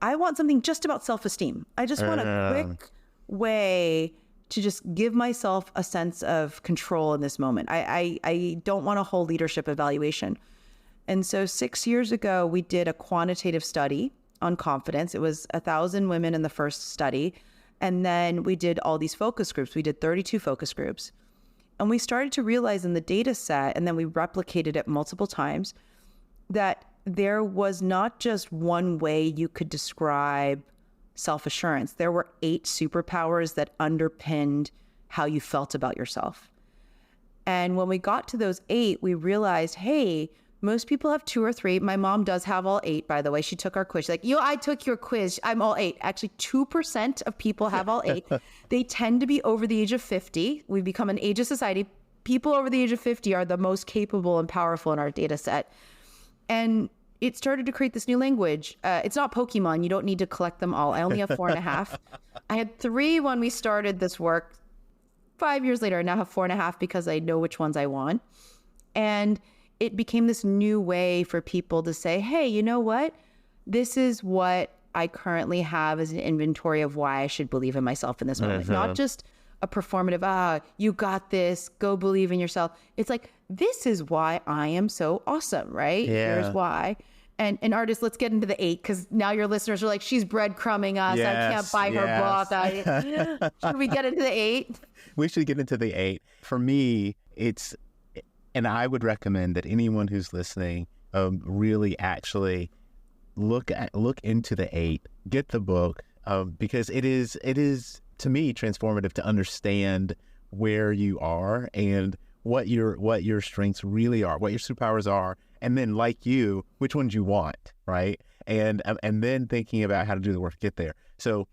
I want something just about self-esteem. I just want a quick way to just give myself a sense of control in this moment. I don't want a whole leadership evaluation. And so 6 years ago, we did a quantitative study on confidence. It was 1,000 women in the first study. And then we did all these focus groups. We did 32 focus groups. And we started to realize in the data set, and then we replicated it multiple times, that there was not just one way you could describe self-assurance. There were 8 superpowers that underpinned how you felt about yourself. And when we got to those 8, we realized, hey, most people have 2 or 3. My mom does have all 8, by the way. She took our quiz. She's like, I took your quiz. I'm all 8. Actually, 2% of people have all 8. They tend to be over the age of 50. We've become an ageist society. People over the age of 50 are the most capable and powerful in our data set. And it started to create this new language. It's not Pokemon. You don't need to collect them all. I only have 4.5. I had 3 when we started this work. 5 years later, I now have 4.5 because I know which ones I want. And it became this new way for people to say, hey, you know what? This is what I currently have as an inventory of why I should believe in myself in this moment. Not just a performative, you got this, go believe in yourself. It's like, this is why I am so awesome, right? Yeah. Here's why. And Artis, let's get into the 8, because now your listeners are like, she's breadcrumbing us. Yes, I can't buy her book. Should we get into the 8? We should get into the 8. For me, and I would recommend that anyone who's listening really actually look into the 8, get the book, because it is to me transformative to understand where you are and what your strengths really are, what your superpowers are, and then, like you, which ones you want, right? And then thinking about how to do the work to get there. So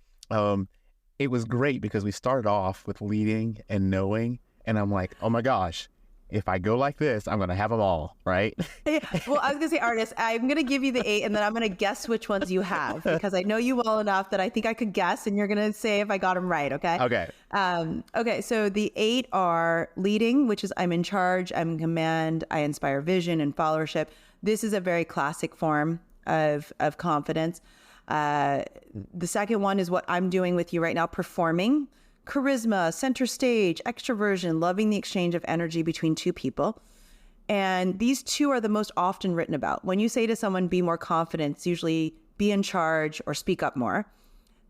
it was great because we started off with leading and knowing, and I'm like, oh my gosh, if I go like this, I'm going to have them all, right? Yeah. Well, I was going to say, Artis, I'm going to give you the 8, and then I'm going to guess which ones you have, because I know you well enough that I think I could guess, and you're going to say if I got them right, okay? Okay. Okay, so the 8 are leading, which is I'm in charge, I'm in command, I inspire vision and followership. This is a very classic form of confidence. The second one is what I'm doing with you right now, performing. Charisma, center stage, extroversion, loving the exchange of energy between 2 people. And these 2 are the most often written about. When you say to someone, be more confident, it's usually be in charge, or speak up more,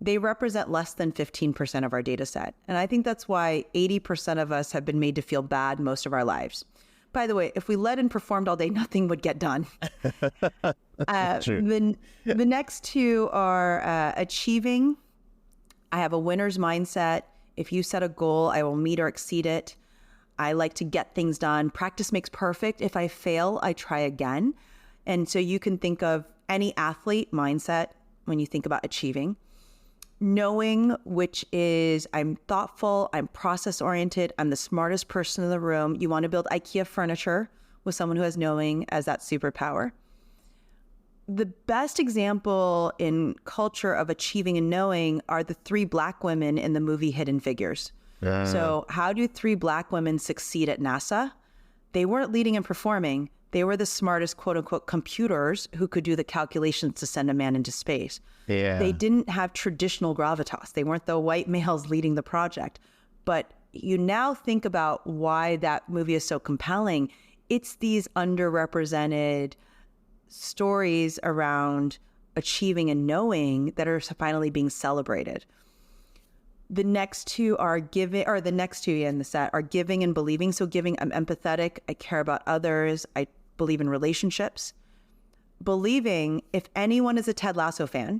they represent less than 15% of our data set. And I think that's why 80% of us have been made to feel bad most of our lives. By the way, if we led and performed all day, nothing would get done. The next two are achieving. I have a winner's mindset. If you set a goal, I will meet or exceed it. I like to get things done. Practice makes perfect. If I fail, I try again. And so you can think of any athlete mindset when you think about achieving. Knowing, which is I'm thoughtful, I'm process oriented, I'm the smartest person in the room. You want to build IKEA furniture with someone who has knowing as that superpower. The best example in culture of achieving and knowing are the 3 Black women in the movie Hidden Figures. So how do 3 Black women succeed at NASA? They weren't leading and performing. They were the smartest, quote unquote, computers who could do the calculations to send a man into space. They didn't have traditional gravitas. They weren't the white males leading the project. But you now think about why that movie is so compelling. It's these underrepresented stories around achieving and knowing that are finally being celebrated. The next two are giving, or the next two in the set are giving and believing. So giving, I'm empathetic. I care about others. I believe in relationships. Believing, if anyone is a Ted Lasso fan,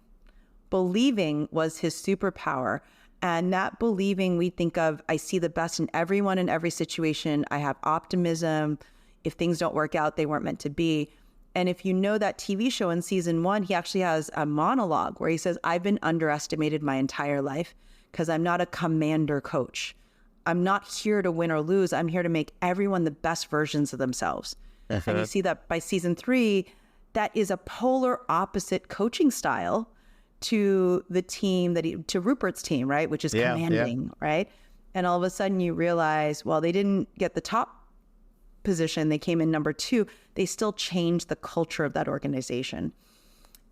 believing was his superpower. And that believing, we think of, I see the best in everyone in every situation. I have optimism. If things don't work out, they weren't meant to be. And if you know that TV show in season 1, he actually has a monologue where he says, I've been underestimated my entire life because I'm not a commander coach. I'm not here to win or lose. I'm here to make everyone the best versions of themselves. And you see that by season 3, that is a polar opposite coaching style to the team to Rupert's team, right? Which is commanding, right? And all of a sudden you realize, well, they didn't get the top position. They came in number 2. They still changed the culture of that organization.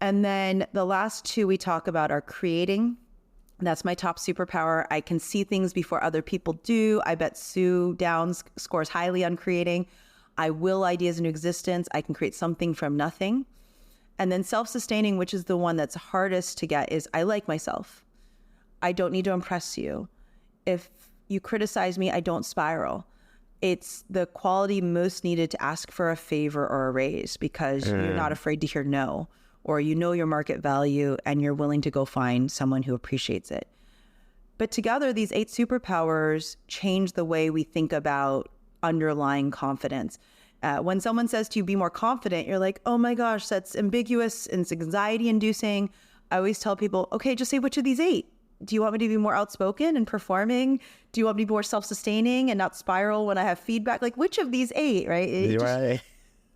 And then the last 2 we talk about are creating. That's my top superpower. I can see things before other people do. I bet Sue Downs scores highly on creating. I will ideas into existence. I can create something from nothing. And then self-sustaining, which is the one that's hardest to get, is I like myself. I don't need to impress you. If you criticize me, I don't spiral. It's the quality most needed to ask for a favor or a raise because you're not afraid to hear no, or you know your market value and you're willing to go find someone who appreciates it. But together, these 8 superpowers change the way we think about underlying confidence. When someone says to you, be more confident, you're like, oh my gosh, that's ambiguous and it's anxiety inducing. I always tell people, okay, just say which of these 8. Do you want me to be more outspoken and performing? Do you want me to be more self-sustaining and not spiral when I have feedback? Like which of these 8, right? It just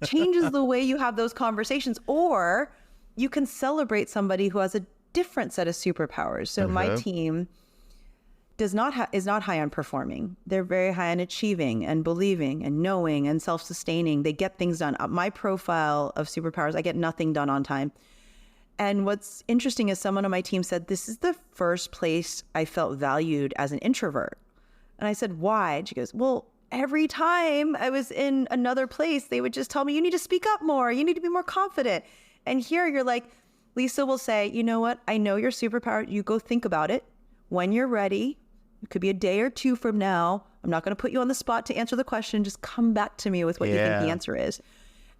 changes the way you have those conversations. Or you can celebrate somebody who has a different set of superpowers. So my team is not high on performing. They're very high on achieving and believing and knowing and self-sustaining. They get things done. My profile of superpowers, I get nothing done on time. And what's interesting is someone on my team said, this is the first place I felt valued as an introvert. And I said, why? And she goes, well, every time I was in another place, they would just tell me, you need to speak up more. You need to be more confident. And here you're like, Lisa will say, you know what? I know your superpower. You go think about it. When you're ready, it could be a day or 2 from now. I'm not going to put you on the spot to answer the question. Just come back to me with what you think the answer is.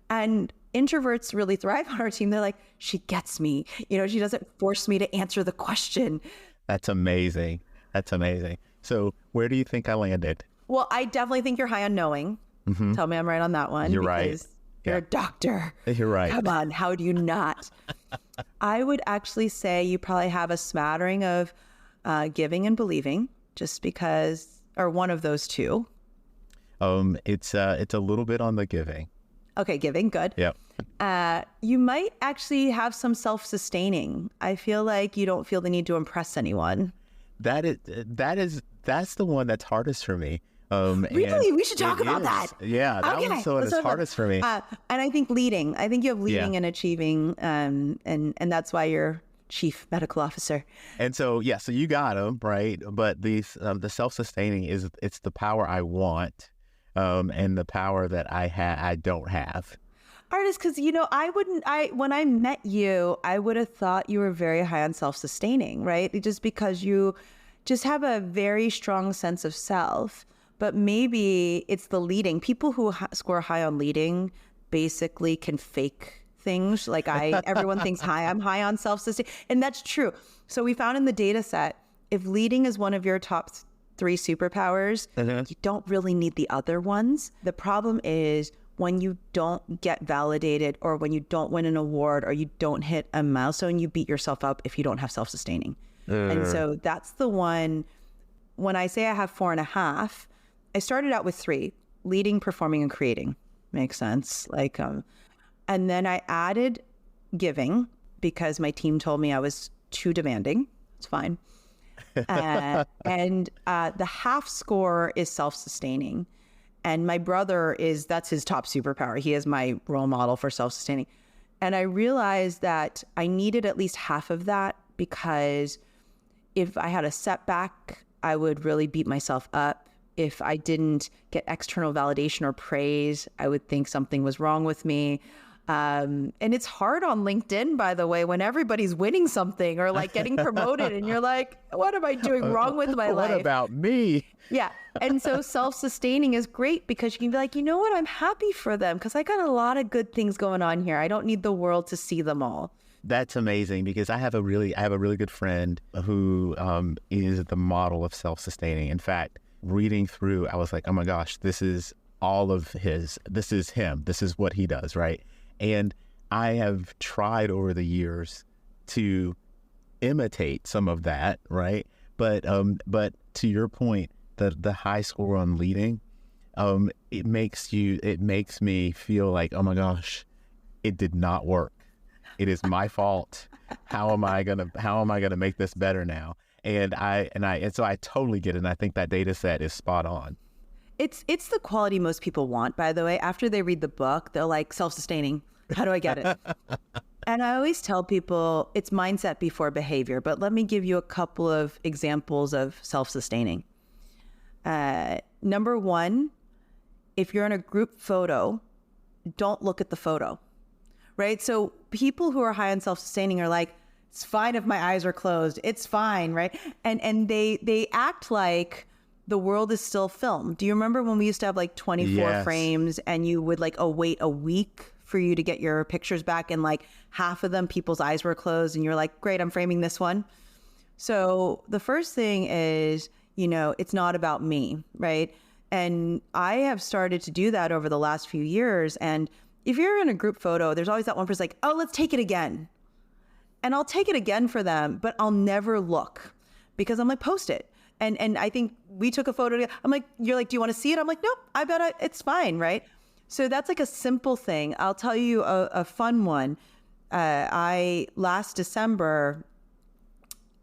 And introverts really thrive on our team. They're like, she gets me. You know, she doesn't force me to answer the question. That's amazing. That's amazing. So where do you think I landed? Well, I definitely think you're high on knowing. Tell me I'm right on that one. You're right. You're a doctor. You're right. Come on. How do you not? I would actually say you probably have a smattering of giving and believing just because, or one of those 2. It's a little bit on the giving. Okay, giving, good. Yep. You might actually have some self-sustaining. I feel like you don't feel the need to impress anyone. That's the one that's hardest for me. Really? We should talk about that. Yeah, that one's the one that's hardest for me. And I think leading. I think you have leading and achieving, and that's why you're chief medical officer. And so, so you got them, right? But the self-sustaining it's the power I want. And the power that I don't have. Artis, because, when I met you, I would have thought you were very high on self-sustaining, right? Just because you just have a very strong sense of self, but maybe it's the leading. People who score high on leading basically can fake things. Like everyone thinks I'm high on self-sustain, and that's true. So we found in the data set, if leading is one of your top 3 superpowers, you don't really need the other ones. The problem is when you don't get validated, or when you don't win an award, or you don't hit a milestone, you beat yourself up if you don't have self-sustaining. And so that's the one. When I say I have 4.5, I started out with 3: leading, performing, and creating. Makes sense. And then I added giving because my team told me I was too demanding. It's fine. And the half score is self-sustaining. And my brother that's his top superpower. He is my role model for self-sustaining. And I realized that I needed at least half of that, because if I had a setback, I would really beat myself up. If I didn't get external validation or praise, I would think something was wrong with me. And it's hard on LinkedIn, by the way, when everybody's winning something or getting promoted and you're like, what am I doing wrong with my life? What about me? Yeah. And so self-sustaining is great because you can be like, you know what? I'm happy for them because I got a lot of good things going on here. I don't need the world to see them all. That's amazing, because I have a really good friend who is the model of self-sustaining. In fact, reading through, I was like, oh my gosh, this is all of his. This is him. This is what he does, right? And I have tried over the years to imitate some of that, right? But to your point, the high score on leading, it makes me feel like, oh my gosh, it did not work. It is my fault. How am I gonna make this better now? And so I totally get it. And I think that data set is spot on. It's the quality most people want, by the way. After they read the book, they're like, self-sustaining. How do I get it? And I always tell people it's mindset before behavior. But let me give you a couple of examples of self-sustaining. Number 1, if you're in a group photo, don't look at the photo, right? So people who are high on self-sustaining are like, it's fine if my eyes are closed. It's fine, right? And they act like the world is still filmed. Do you remember when we used to have 24 frames and you would wait a week for you to get your pictures back, and half of them people's eyes were closed and you're like, great, I'm framing this one. So the first thing is, it's not about me, right? And I have started to do that over the last few years. And if you're in a group photo, there's always that one person like, oh, let's take it again. And I'll take it again for them, but I'll never look because I'm like, post it. And I think we took a photo together. I'm like, you're like, do you want to see it? I'm like, nope, I bet it's fine, right? So that's a simple thing. I'll tell you a fun one. Last December,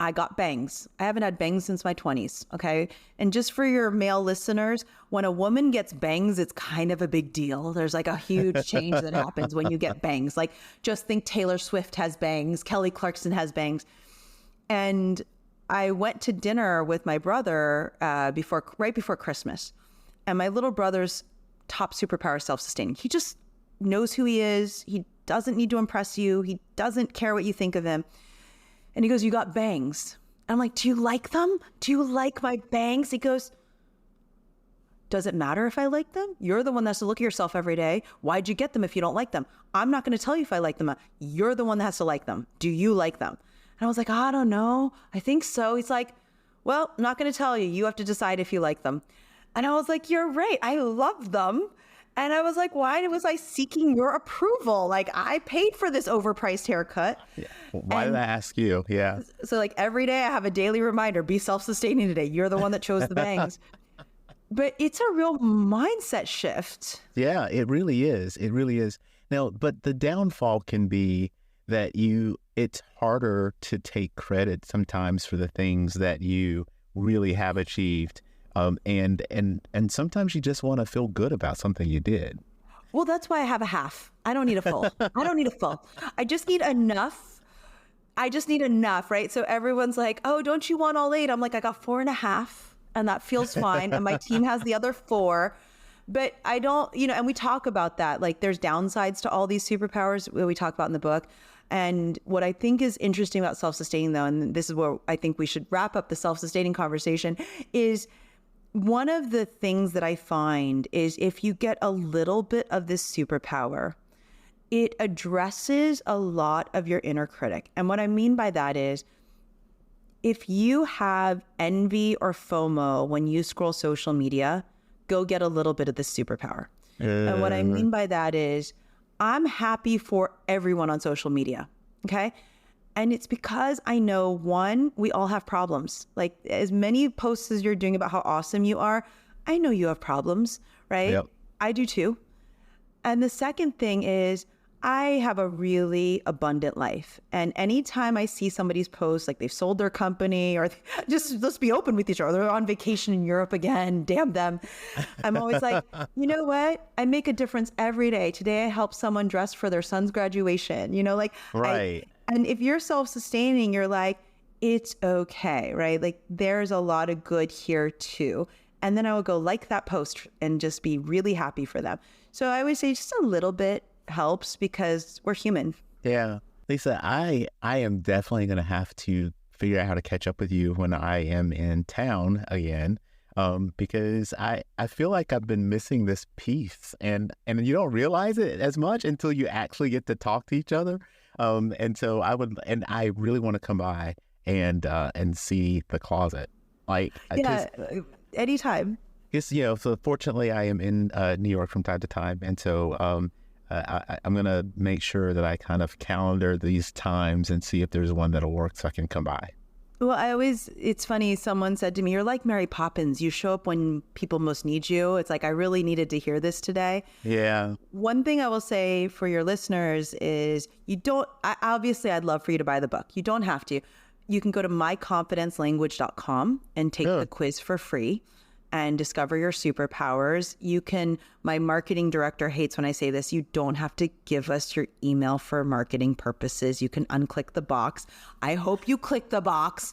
I got bangs. I haven't had bangs since my 20s, okay? And just for your male listeners, when a woman gets bangs, it's kind of a big deal. There's a huge change that happens when you get bangs. Just think Taylor Swift has bangs, Kelly Clarkson has bangs. And I went to dinner with my brother right before Christmas. And my little brother's top superpower is self-sustaining. He just knows who he is. He doesn't need to impress you. He doesn't care what you think of him. And he goes, you got bangs. I'm like, do you like them? Do you like my bangs? He goes, does it matter if I like them? You're the one that has to look at yourself every day. Why'd you get them if you don't like them? I'm not going to tell you if I like them. You're the one that has to like them. Do you like them? And I was like, I don't know. I think so. He's like, well, I'm not going to tell you. You have to decide if you like them. And I was like, you're right. I love them. And I was like, why was I seeking your approval? I paid for this overpriced haircut. Yeah. Why did I ask you? Yeah. So every day I have a daily reminder, be self-sustaining today. You're the one that chose the bangs. But it's a real mindset shift. Yeah, it really is. It really is. Now, but the downfall can be that it's harder to take credit sometimes for the things that you really have achieved. And sometimes you just want to feel good about something you did. Well, that's why I have a half. I don't need a full. I just need enough. Right? So everyone's like, oh, don't you want all 8? I'm like, I got 4.5 and that feels fine. And my team has the other 4. But I don't, and we talk about that. Like there's downsides to all these superpowers that we talk about in the book. And what I think is interesting about self-sustaining though, and this is where I think we should wrap up the self-sustaining conversation, is one of the things that I find is if you get a little bit of this superpower, it addresses a lot of your inner critic. And what I mean by that is if you have envy or FOMO when you scroll social media, go get a little bit of this superpower. And what I mean by that is I'm happy for everyone on social media. Okay. And it's because I know, one, we all have problems. Like as many posts as you're doing about how awesome you are, I know you have problems, right? Yep. I do too. And the second thing is I have a really abundant life. And anytime I see somebody's post, like they've sold their company or just let's be open with each other, they're on vacation in Europe again, damn them. I'm always like, you know what? I make a difference every day. Today I helped someone dress for their son's graduation, Right. And if you're self-sustaining, you're like, it's okay, right? Like there's a lot of good here too. And then I would go like that post and just be really happy for them. So I would say just a little bit helps because we're human. Yeah. Lisa, I am definitely going to have to figure out how to catch up with you when I am in town again, because I feel like I've been missing this piece and you don't realize it as much until you actually get to talk to each other. And so I really want to come by and see the closet. Like, Anytime. Because, so fortunately I am in New York from time to time. And so I'm going to make sure that I kind of calendar these times and see if there's one that'll work so I can come by. Well, it's funny. Someone said to me, you're like Mary Poppins. You show up when people most need you. It's like, I really needed to hear this today. Yeah. One thing I will say for your listeners is obviously I'd love for you to buy the book. You don't have to. You can go to myconfidencelanguage.com and take the quiz for free and discover your superpowers. My marketing director hates when I say this, you don't have to give us your email for marketing purposes. You can unclick the box. I hope you click the box.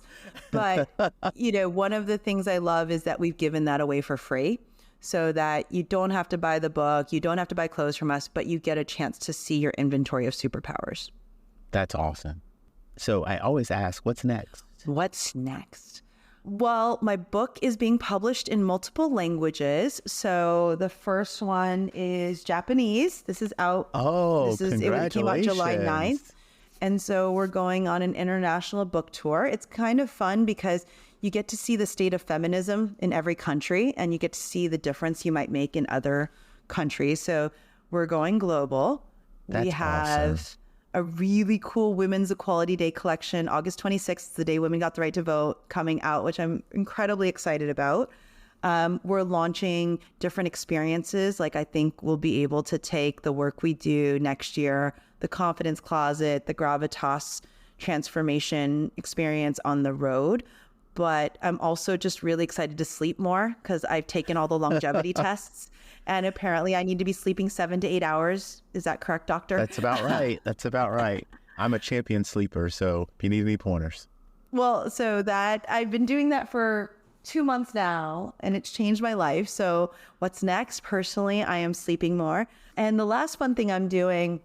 But, one of the things I love is that we've given that away for free so that you don't have to buy the book. You don't have to buy clothes from us, but you get a chance to see your inventory of superpowers. That's awesome. So I always ask, what's next? What's next? Well, my book is being published in multiple languages. So the first one is Japanese. This is out. Oh, congratulations. It came out July 9th. And so we're going on an international book tour. It's kind of fun because you get to see the state of feminism in every country and you get to see the difference you might make in other countries. So we're going global. That's we have awesome. A really cool Women's Equality Day collection, August 26th, the day women got the right to vote, coming out, which I'm incredibly excited about. We're launching different experiences. Like I think we'll be able to take the work we do next year, the Confidence Closet, the Gravitas transformation experience on the road. But I'm also just really excited to sleep more because I've taken all the longevity tests. And apparently I need to be sleeping 7 to 8 hours. Is that correct, doctor? That's about right. I'm a champion sleeper, so if you need any pointers. Well, so that I've been doing that for 2 months now and it's changed my life. So what's next? Personally, I am sleeping more. And the last fun thing I'm doing,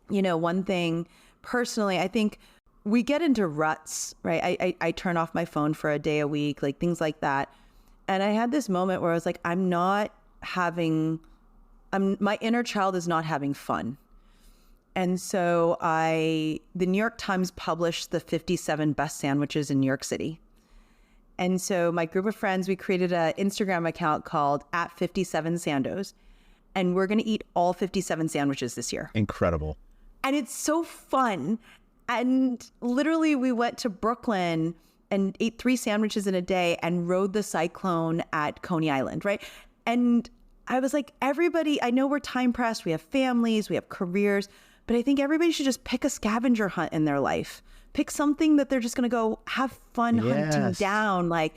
one thing personally, I think we get into ruts, right? I turn off my phone for a day a week, like things like that. And I had this moment where I was like, my inner child is not having fun. And so the New York Times published the 57 best sandwiches in New York City. And so my group of friends, we created an Instagram account called @57sandos. And we're going to eat all 57 sandwiches this year. Incredible. And it's so fun. And literally we went to Brooklyn and ate 3 sandwiches in a day and rode the cyclone at Coney Island, right? And I was like, everybody, I know we're time pressed. We have families, we have careers, but I think everybody should just pick a scavenger hunt in their life. Pick something that they're just going to go have fun hunting down. Like,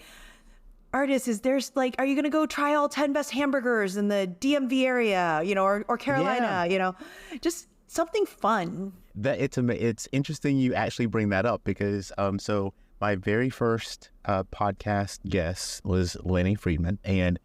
Artis, are you going to go try all 10 best hamburgers in the DMV area, or Carolina, just something fun. It's interesting you actually bring that up because, so my very first podcast guest was Lenny Friedman, and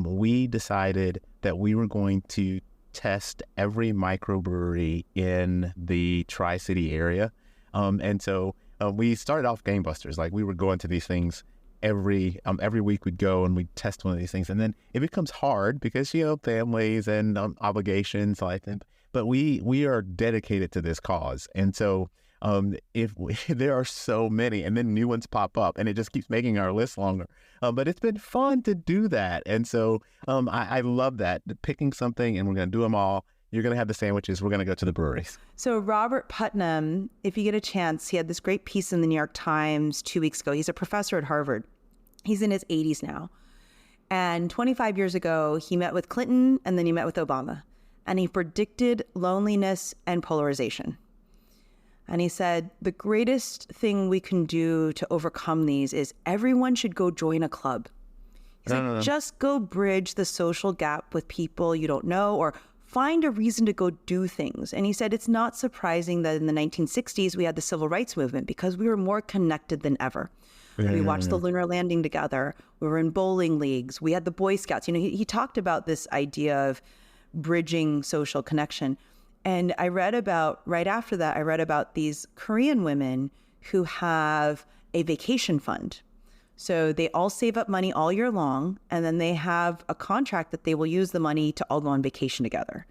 we decided that we were going to test every microbrewery in the Tri-City area. And so we started off gangbusters. Like, we were going to these things every week. We'd go and we'd test one of these things. And then it becomes hard because, families and obligations like that. But we are dedicated to this cause. And so there are so many, and then new ones pop up, and it just keeps making our list longer. But it's been fun to do that. And so I love that, picking something, and we're going to do them all. You're going to have the sandwiches. We're going to go to the breweries. So Robert Putnam, if you get a chance, he had this great piece in the New York Times 2 weeks ago. He's a professor at Harvard. He's in his 80s now. And 25 years ago, he met with Clinton, and then he met with Obama. And he predicted loneliness and polarization. And he said, the greatest thing we can do to overcome these is everyone should go join a club. He's just go bridge the social gap with people you don't know, or find a reason to go do things. And he said, it's not surprising that in the 1960s, we had the civil rights movement because we were more connected than ever. We watched the lunar landing together. We were in bowling leagues. We had the Boy Scouts. He talked about this idea of bridging social connection. And right after that, I read about these Korean women who have a vacation fund. So they all save up money all year long, and then they have a contract that they will use the money to all go on vacation together.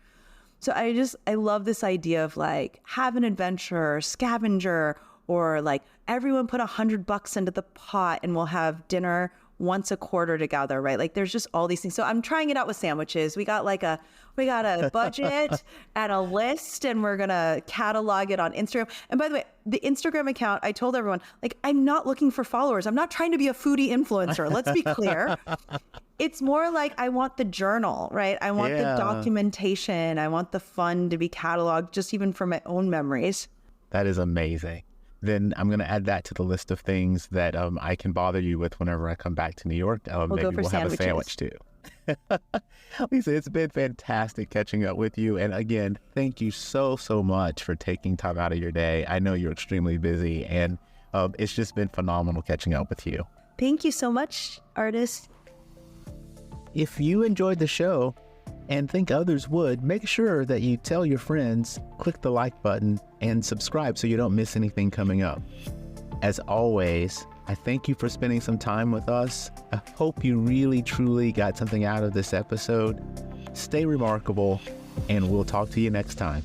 So I love this idea of like, have an adventure, scavenger, or like everyone put $100 into the pot and we'll have dinner once a quarter together, right? Like, there's just all these things. So I'm trying it out with sandwiches. We got a budget and a list, and we're going to catalog it on Instagram. And by the way, the Instagram account, I told everyone, like, I'm not looking for followers. I'm not trying to be a foodie influencer. Let's be clear. It's more like I want the journal, right? I want the documentation. I want the fun to be cataloged, just even for my own memories. That is amazing. Then I'm going to add that to the list of things that I can bother you with whenever I come back to New York. Maybe we'll have a sandwich too. Lisa, it's been fantastic catching up with you. And again, thank you so much for taking time out of your day. I know you're extremely busy, and it's just been phenomenal catching up with you. Thank you so much, Artis. If you enjoyed the show and think others would, make sure that you tell your friends, click the like button, and subscribe so you don't miss anything coming up. As always, I thank you for spending some time with us. I hope you really, truly got something out of this episode. Stay remarkable, and we'll talk to you next time.